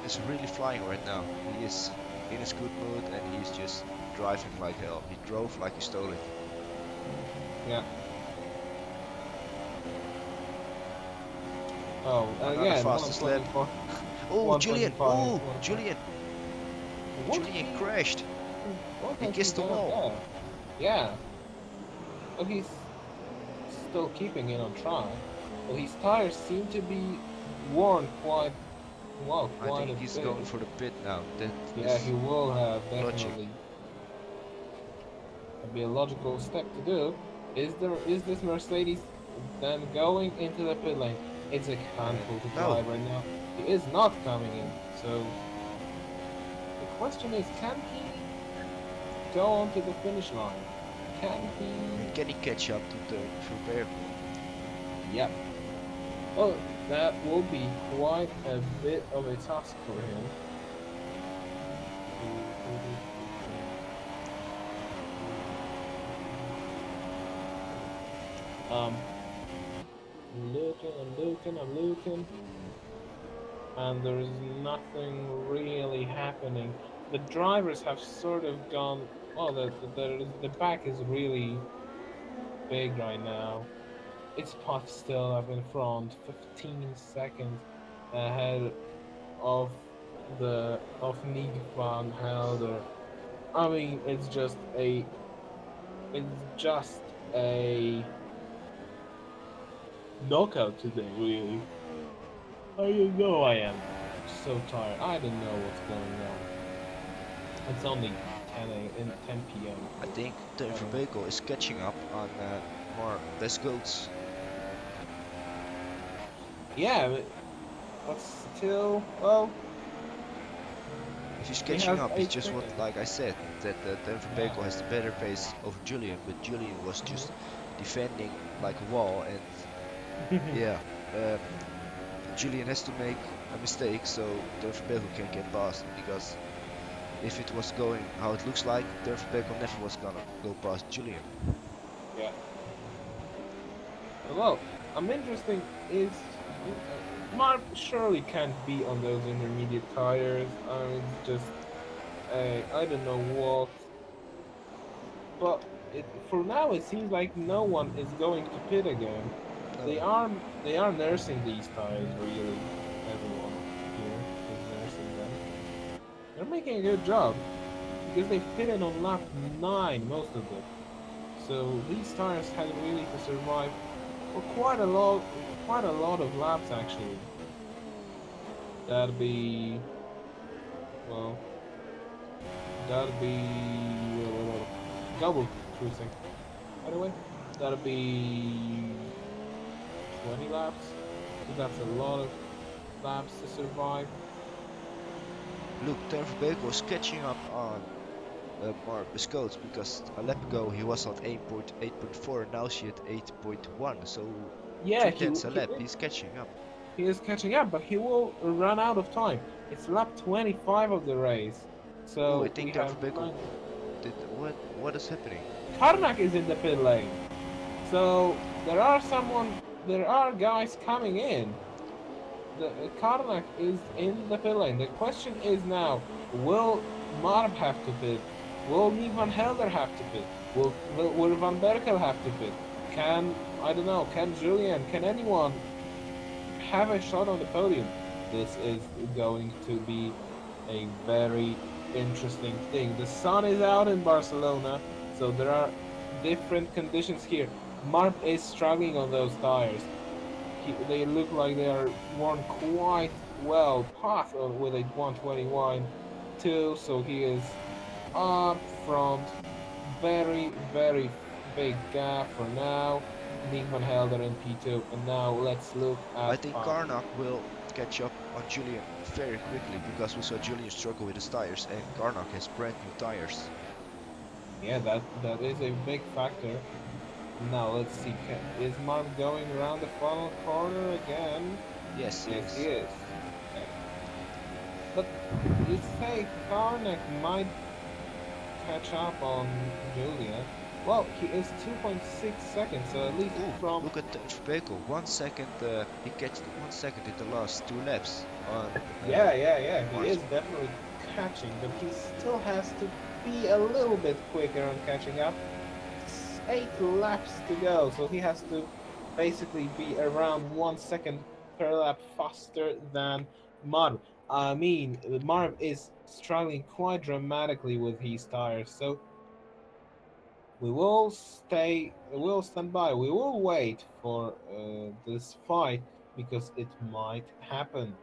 is really flying right now. He is in his good mood, and he's just driving like hell. He drove like he stole it. Yeah. Oh, Another again, fastest lap. 124. Oh, Julian! 125, Oh, 125. Julian! What? Julian crashed. What He has kissed the done wall. there? Yeah. But he's still keeping it on track. Well, his tires seem to be worn quite well, I quite think a he's bit. going for the pit now. That Yeah, is he will have logic. definitely. That'd be a logical step to do. Is this Mercedes then going into the pit lane? It's a handful to No. drive right now. He is not coming in. So the question is, can he go on to the finish line? Can he catch up to the Verbeek? Yep. Well, that will be quite a bit of a task for him. I'm looking, and there's nothing really happening. The drivers have sort of gone. Oh, the back is really big right now. It's Puff still up in front, 15 seconds ahead of Nick Van Helder. I mean, it's just a knockout today, really. I know I am so tired. I don't know what's going on. It's only 10 p.m. I think the vehicle is catching up on more best goals. Yeah, but still, well, If he's he catching has up, it's 8 just what, seconds. like I said, that the Yeah. vehicle has the better pace over Julian, but Julian was just defending like a wall, and yeah, uh, Julian has to make a mistake so the vehicle can get past, because if it was going how it looks like, the vehicle never was gonna go past Julian. Yeah. Well, I'm interesting is Mark surely can't be on those intermediate tires. It's just I don't know what, but for now it seems like no one is going to pit again. No, They are they are nursing these tires really. Everyone here is nursing them. They're making a good job because they've pitted on lap 9 most of them. So these tires had really to survive for quite a lot of laps actually. That'd be well, that'd be double cruising. By the way, that'd be 20 laps. So that's a lot of laps to survive. look, the vehicle is catching up on more Biscottes, because a lap ago he was at 8.4 and now she at 8.1, so Yeah, 3/10 a lap, he's catching up. he is catching up, but he will run out of time. It's lap 25 of the race, Oh, I so we think the have. vehicle did what is happening? Karnak is in the pit lane, so there are guys coming in. The Karnak is in the pit lane. The question is now, will Marb have to pit? Will Nick Van Helder have to pit? Will Van Berkel have to pit? Can, I don't know, can Julian, can anyone have a shot on the podium? This is going to be a very interesting thing. The sun is out in Barcelona, so there are different conditions here. Marp is struggling on those tires. They look like they are worn quite well past with a 121 too, so he is up front. Very, very big gap for now. Nick Van Helder in P2, and now let's look at I think Karnak will catch up on Julian very quickly, because we saw Julian struggle with his tires and Karnak has brand new tires. Yeah, that is a big factor. Now let's see. Is Mark going around the final corner again? Yes, Yes, yes. he is. Okay. But you say Karnak might catch up on Julia. Well, he is 2.6 seconds, so at least Ooh, from. look at the vehicle. 1 second, he catched 1 second in the last 2 laps. On, Yeah, he Mars. is definitely catching, but he still has to be a little bit quicker on catching up. 8 laps to go, so he has to basically be around 1 second per lap faster than Marv. I mean, Marv is struggling quite dramatically with his tires, so we'll stand by, we will wait for this fight because it might happen.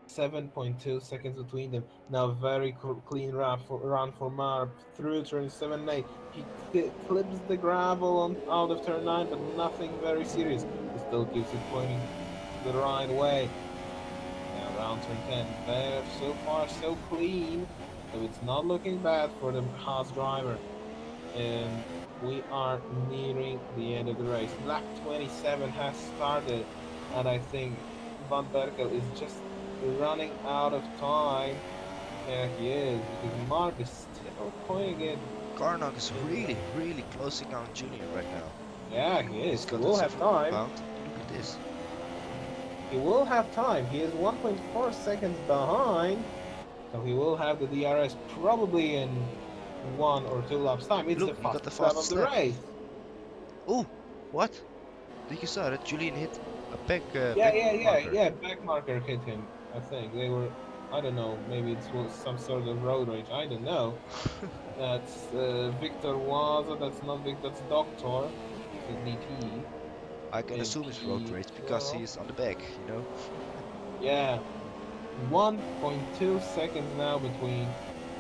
7.2 seconds between them. Now very clean run for Marb through turn 7 and 8. He clips the gravel out of turn 9, but nothing very serious. He still keeps it pointing the right way. Now around turn 10. There, so far so clean. So it's not looking bad for the Haas driver. And we are nearing the end of the race. Lap 27 has started, and I think Van Berkel is just running out of time. Yeah, he is, because Mark is still pointing it. Karnak is really closing on Julian right now. Yeah, he is. He's He got will a have 7 time. pound. Look at this. He will have time. He is 1.4 seconds behind, so he will have the DRS probably in 1 or 2 laps time. It's Look, the he got the fastest lap of fastest the lap. race. Oh, what? Did you saw that Julian hit a back marker? Yeah. Back marker hit him. I think they were. I don't know. Maybe it was some sort of road rage. I don't know. That's Victor Waza. That's not Victor. That's Doctor. The DP. I can assume it's road rage because he is on the back, you know? Yeah. 1.2 seconds now between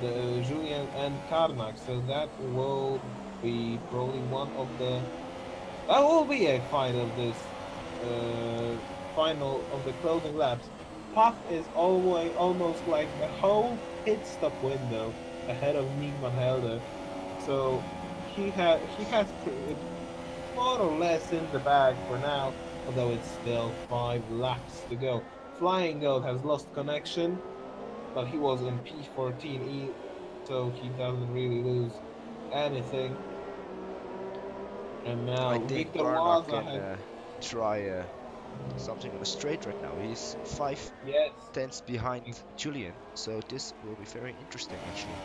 the Julian and Karnak, so that will be probably one of the that will be a fight of this uh, final of the closing laps. Puff is always almost like a whole pit stop window ahead of Nick Van Helder, so he has more or less in the bag for now, although it's still 5 laps to go. Flying Goat has lost connection, but he was in P14, so he doesn't really lose anything. And I now think Victor Karnak Waza can has try something on the straight right now. He's 5 yes. tenths behind Julian, so this will be very interesting actually.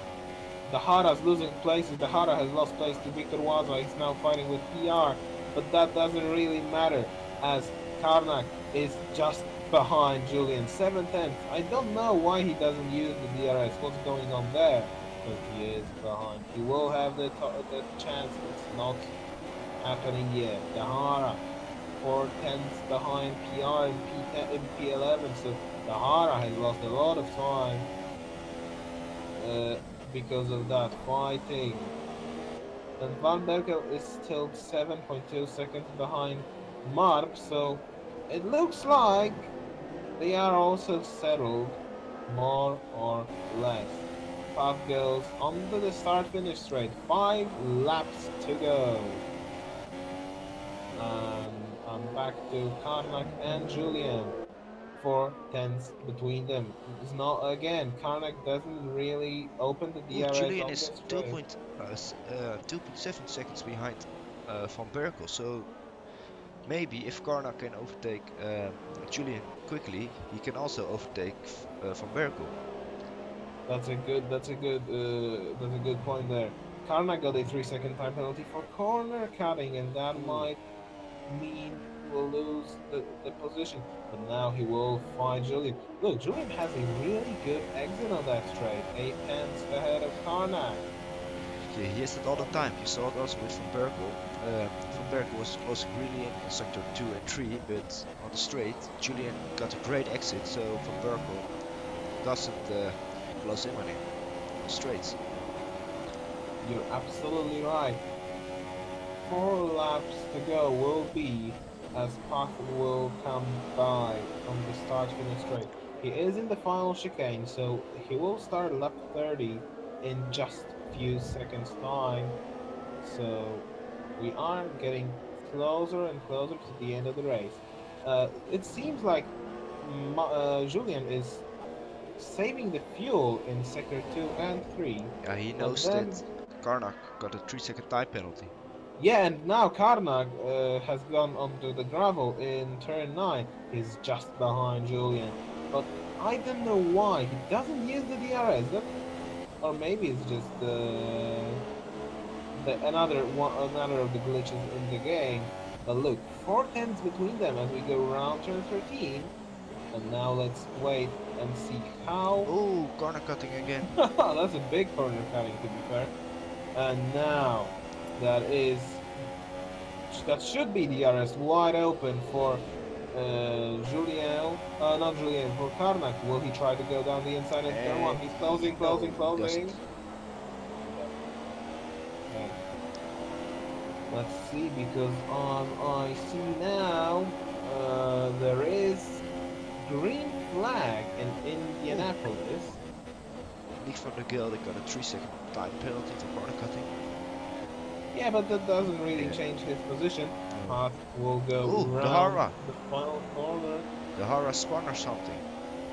The Hara's losing places. The Hara has lost place to Victor Waza. He's now fighting with PR, but that doesn't really matter as Karnak is just behind Julian. 7 tenths. I don't know why he doesn't use the DRS. What's going on there? But he is behind. He will have the chance. It's not happening yet. The Hara 4 tenths behind PR in P11. So the Hara has lost a lot of time. Because of that fighting. And Van Berkel is still 7.2 seconds behind Marp, so it looks like they are also settled, more or less. Puff goes onto the start-finish straight, 5 laps to go. And I'm back to Karnak and Julian. 4 tenths between them. It's not again. Karnak doesn't really open the Ooh, DRS Julian on is the straight. 2.7 seconds behind Van Berkel, so maybe if Karnak can overtake Julian quickly, he can also overtake Van Berkel. That's a good point there. Karnak got a 3 second time penalty for corner cutting, and that Ooh. might mean he will lose the position. But now he will find Julian. Look, Julian has a really good exit on that straight, 8 tenths ahead of Karnak. Yeah, he has it all the time. You saw it also with Van Berkel. Van Berkel was closing really in sector 2 and 3, but on the straight, Julian got a great exit, so Van Berkel doesn't close in on him on the straights. You're absolutely right. 4 laps to go will be as Puff will come by on the start-finish straight. He is in the final chicane, so he will start lap 30 in just a few seconds time. So we are getting closer and closer to the end of the race. It seems like Julian is saving the fuel in sector 2 and 3, Yeah, he and knows that then Karnak got a 3 second time penalty. yeah, and now Karnak has gone onto the gravel in turn 9. He's just behind Julian. But I don't know why. He doesn't use the DRS. Or maybe it's just another of the glitches in the game. But look, 4 tenths between them as we go around turn 13. And now let's wait and see how... Oh, corner cutting again. That's a big corner cutting, to be fair. And now that should be DRS wide open for not Julien, for Karnak. Will he try to go down the inside in turn 1? He's closing. Okay. Let's see, because on I see now there is green flag in Indianapolis. Nick van der Gelder got a 3 second time penalty for corner cutting. Yeah, but that doesn't really change his position. Path will go the around Hara. the final corner. The Hara spun or something.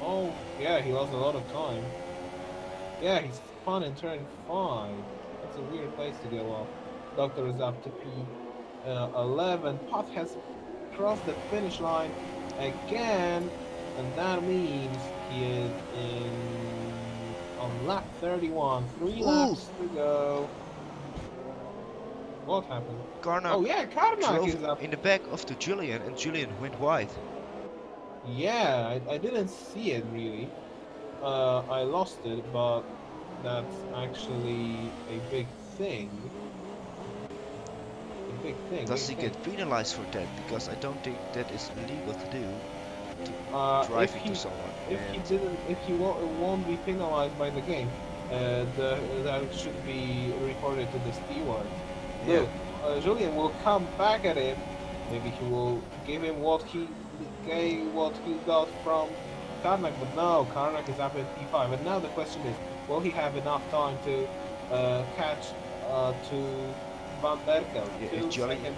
Oh, yeah, he lost a lot of time. Yeah, he's spun in turn 5. That's a weird place to go off. Doctor is up to P11. Path has crossed the finish line again, and that means he is on lap 31. 3 laps to go. What happened? Karnak Oh yeah, Karnak is drove up. in the back of the Julian, and Julian went wide. Yeah, I didn't see it really. I lost it, but that's actually a big thing. Does he get penalized for that? Because I don't think that is illegal to do. drive into someone. If he won't be penalized by the game, that should be reported to the steward. Yeah, Look, Julian will come back at him. Maybe he will give him what he got from Karnak, but no, Karnak is up at P5. And now the question is, will he have enough time to catch to Van Berkel? yeah, if 2 Julian seconds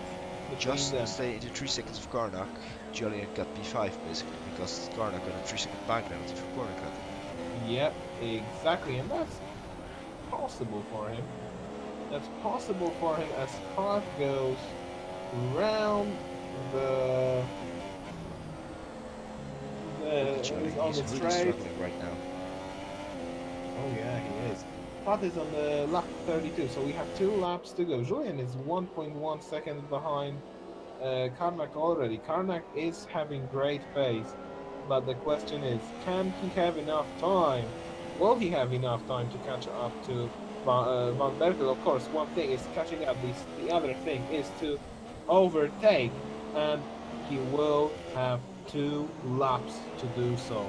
between just them. stay into 3 seconds of Karnak, Julian got P5 basically, because Karnak got a 3-second bank penalty for corner cutting. Yep, exactly, and that's possible for him. That's possible for him as Park goes round the Look at Julian, is on he's the really straight. struggling right now. Oh yeah, he is. Pat is on the lap 32, so we have 2 laps to go. Julian is 1.1 seconds behind Karnak already. Karnak is having great pace, but the question is, can he have enough time? Will he have enough time to catch up to Van Berkel? Of course, one thing is catching up. The other thing is to overtake, and he will have 2 laps to do so.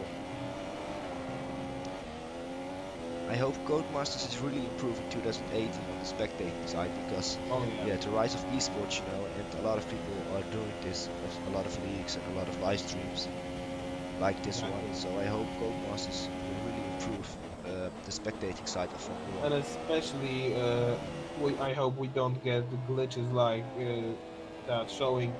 I hope Codemasters is really improving 2018 on the spectating side, because Yeah. the rise of esports, you know, and a lot of people are doing this, a lot of leagues and a lot of live streams like this one. So I hope Codemasters will really improve the spectating side of Formula 1. And especially, I hope we don't get the glitches like that showing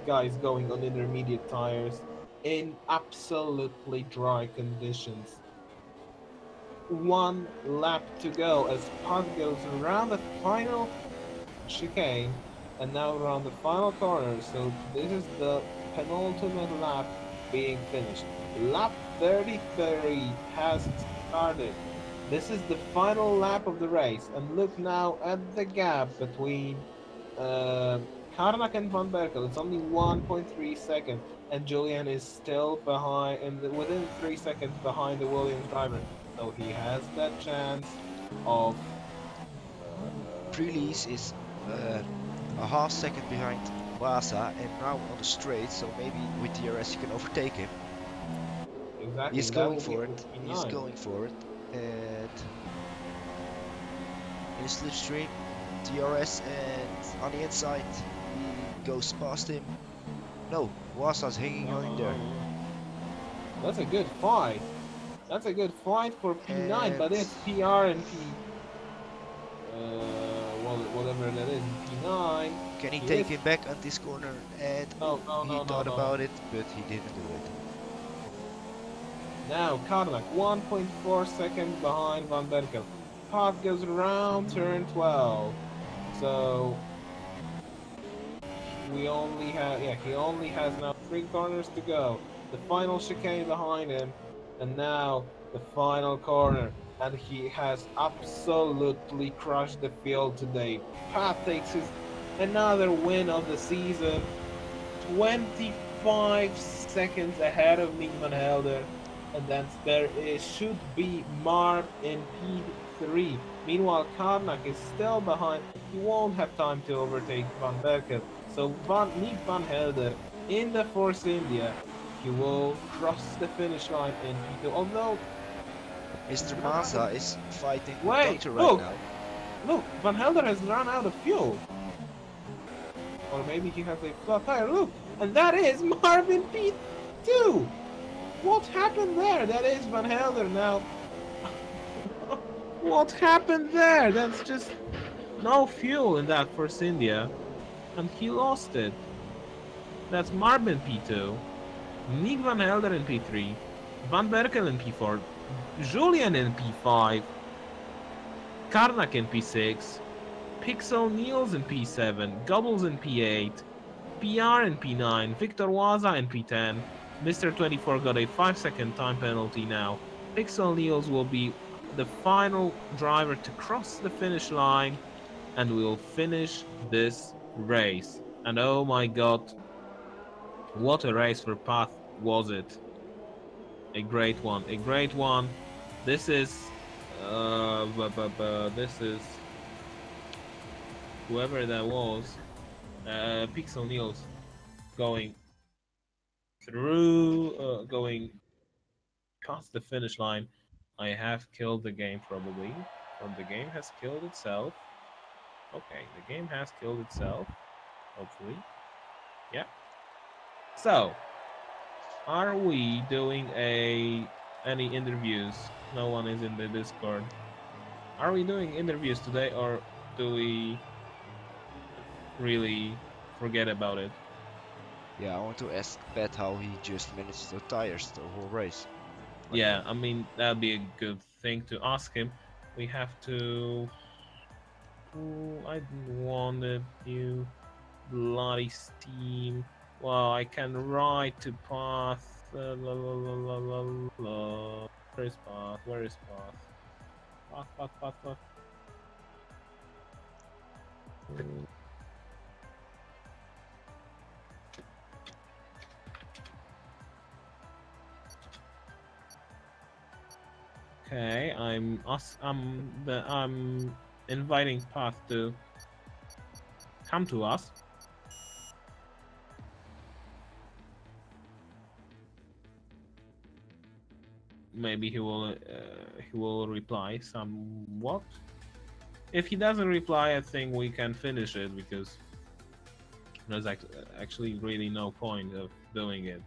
guys going on intermediate tires in absolutely dry conditions. 1 lap to go as Puck goes around the final chicane and now around the final corner. So this is the penultimate lap being finished. Lap 33 has started. This is the final lap of the race, and look now at the gap between Karnak and Van Berkel. It's only 1.3 seconds, and Julian is still behind, and within 3 seconds behind the Williams driver. So he has that chance of. Prix is a half second behind Vasa, and now on the straight, so maybe with DRS you can overtake him. Exactly. He's going for it. He's going for it. And in the slipstream, DRS, and on the inside, he goes past him. No, Wasa's hanging on in there. That's a good fight. That's a good fight for P9, And but it's PR and P. Well, whatever that is, P9. Can he take him back on this corner? And he thought about it, but he didn't do it. Now Karnak 1.4 seconds behind Van Berkel. Path goes around turn 12. So he only has now 3 corners to go. The final chicane behind him, and now the final corner. And he has absolutely crushed the field today. Pat takes his another win of the season. 25 seconds ahead of Nick Van Helder. And then there should be Marv in P3. Meanwhile, Karnak is still behind. He won't have time to overtake Van Berkel. So Nick Van Helder in the Force India, he will cross the finish line in P2. Although Mr. Massa is fighting Wait, Doctor right now. Look, Van Helder has run out of fuel. Or maybe he has a flat tire. Look, and that is Marvin P2. What happened there? That is Van Helder now. What happened there? That's just no fuel in that Force India. And he lost it. That's Marvin P2. Nick Van Helder in P3. Van Berkel in P4. Julian in P5. Karnak in P6. Pixel Niels in P7. Gobbles in P8. PR in P9. Victor Waza in P10. Mr. 24 got a 5-second time penalty now. Pixel Niels will be the final driver to cross the finish line, and we'll finish this race. And oh my god, what a race for Path was it. A great one, a great one. This is this is whoever that was, Pixel Niels going through, going past the finish line. I have killed the game probably, or the game has killed itself. Okay, the game has killed itself. Hopefully, yeah. So, are we doing any interviews? No one is in the Discord. Are we doing interviews today, or do we really forget about it? Yeah, I want to ask Pat how he just managed the tires the whole race. Yeah, I mean that'd be a good thing to ask him. We have to. Ooh, I wanted you bloody Steam. Well, I can write to path. La, la, la, la, la, la. Where is path? Where is path? Path, path, path, path. Okay, I'm inviting Path to come to us. Maybe he will reply somewhat. If he doesn't reply, I think we can finish it because there's actually really no point of doing it.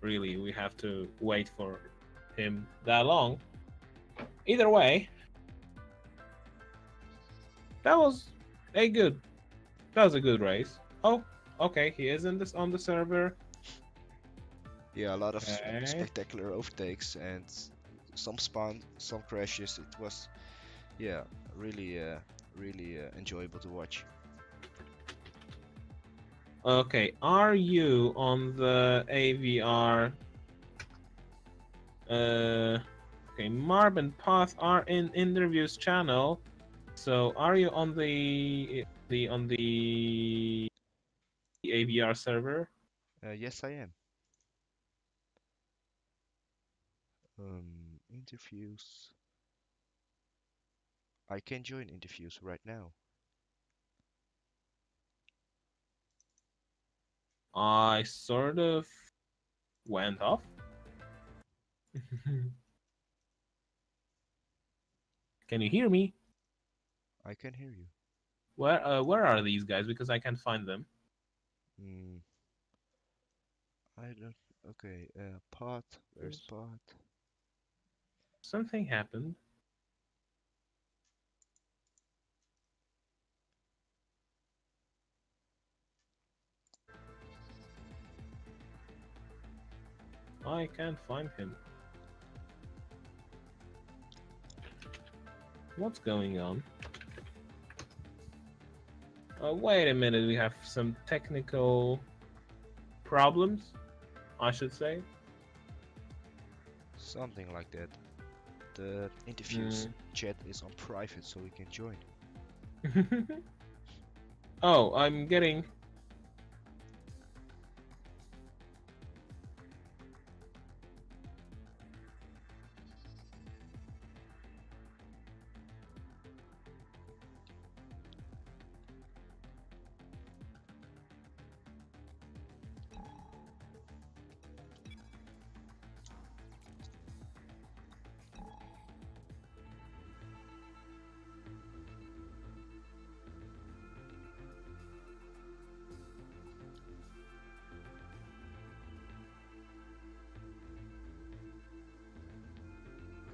Really, we have to wait for him that long. Either way, that was a good race. Oh, okay, he is in this on the server. Yeah, a lot of Okay. spectacular overtakes and some spawn, some crashes. It was, yeah, really, really enjoyable to watch. Okay, are you on the AVR? Okay, Marb and Path are in interviews channel. So are you on the AVR server? Yes, I am. Interviews. I can join interviews right now. I sort of went off. Can you hear me? I can hear you. Where are these guys? Because I can't find them. Hmm. I don't. Okay. Pot. Where's Pot? Something happened. I can't find him. What's going on? Wait a minute, we have some technical problems, I should say. Something like that. The interviews chat is on private, so we can join. Oh, I'm getting...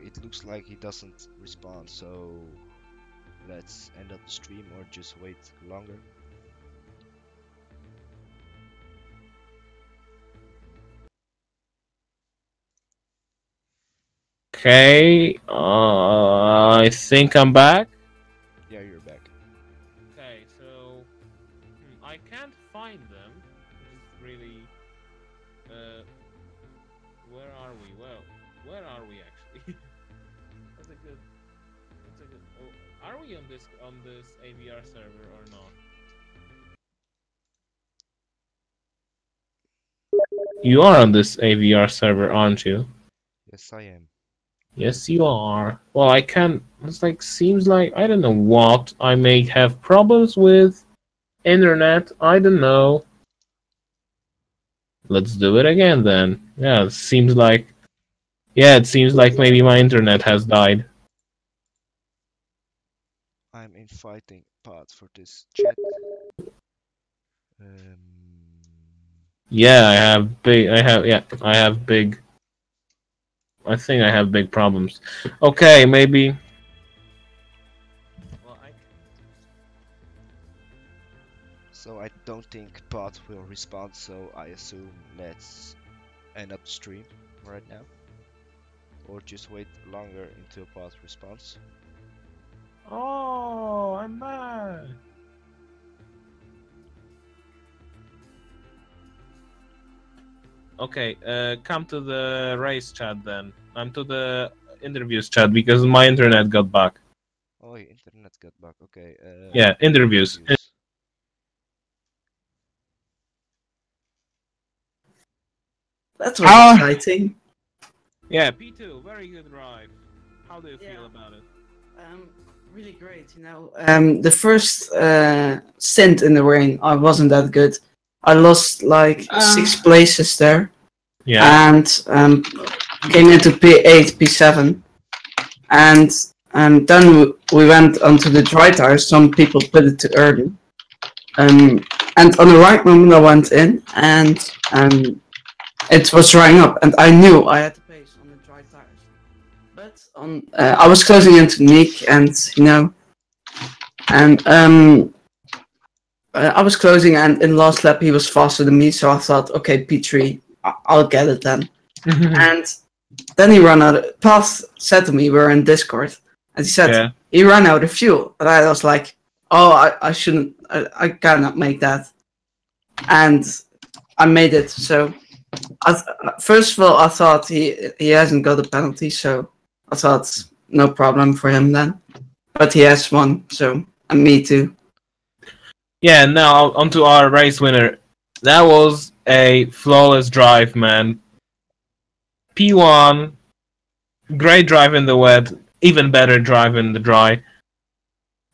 It looks like he doesn't respond, so let's end up the stream or just wait longer. Okay, I think I'm back. Yeah, you're back. Okay, so I can't find them, which is really... where are we? Well, where are we actually? That's a good... Oh, are we on this AVR server or not? You are on this AVR server, aren't you? Yes, I am. Yes, you are. Well, I can't. It's like seems like I don't know what. I may have problems with internet. I don't know. Let's do it again then. Yeah, it seems like maybe my internet has died. I'm inviting Pat for this chat. Um, Yeah, I have big. I think I have big problems. Okay, maybe. Well, so I don't think Pat will respond, so I assume let's end up the stream right now. Or just wait longer until Pat responds. Oh, I'm mad. Okay, come to the race chat then. I'm to the interviews chat because my internet got back. Oh, your internet got back. Okay. Yeah, interviews. That was exciting. Yeah, P2, very good drive. How do you feel about it? Really great, the first stint in the rain, I wasn't that good. I lost like 6 places there. Yeah. And came into P8, P7. And then we went onto the dry tires. Some people put it too early. And on the right moment I went in and it was drying up and I knew I had to pace on the dry tires. But I was closing into Nick and I was closing and in last lap he was faster than me, so I thought, okay, P3, I'll get it then. And then he ran out. Path said to me, we're in Discord, and he said he ran out of fuel. And I was like, oh, I shouldn't, I cannot make that. And I made it. So first of all, I thought he hasn't got a penalty, so I thought no problem for him then. But he has one, so and me too. Yeah, now onto our race winner. That was a flawless drive, man. P1, great drive in the wet, even better drive in the dry.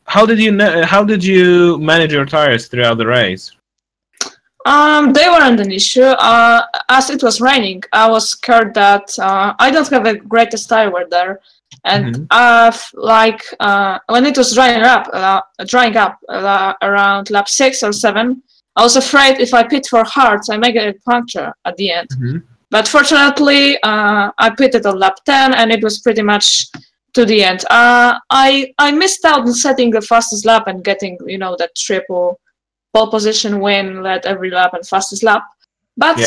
How did you manage your tires throughout the race? They weren't an issue. As it was raining, I was scared that I don't have the greatest tire wear there, and when it was drying up around lap 6 or 7, I was afraid if I pit for hards, I may get a puncture at the end. But fortunately, I pitted on lap 10, and it was pretty much to the end. I missed out on setting the fastest lap and getting that triple pole position win, led every lap and fastest lap. But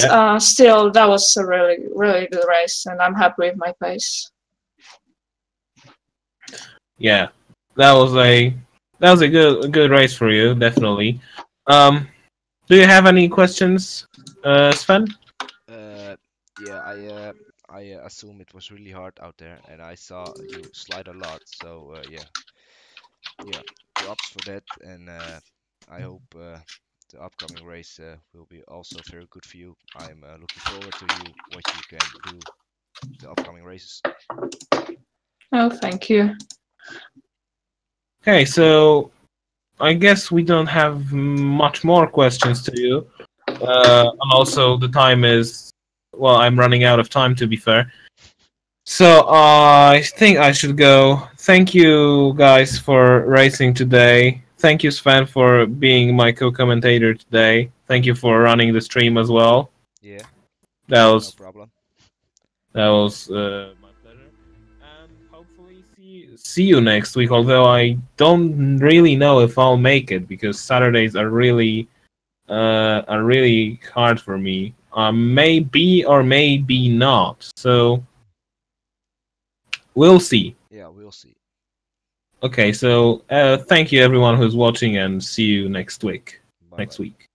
still, that was a really, really good race, and I'm happy with my pace. Yeah, that was a good race for you, definitely. Do you have any questions, Sven? Yeah, I assume it was really hard out there, and I saw you slide a lot. So yeah, props for that, and I hope the upcoming race will be also very good for you. I'm looking forward to what you can do the upcoming races. Oh, thank you. Okay, so I guess we don't have much more questions to you. And also the time is, well, I'm running out of time, to be fair. So I think I should go. Thank you guys for racing today. Thank you, Sven, for being my co-commentator today. Thank you for running the stream as well. Yeah. That was no problem. That was my pleasure. And hopefully see you next week. Although I don't really know if I'll make it because Saturdays are really hard for me. Maybe or maybe not. So we'll see. Yeah, we'll see. Okay, so thank you everyone who's watching, and see you next week. Bye-bye. Next week.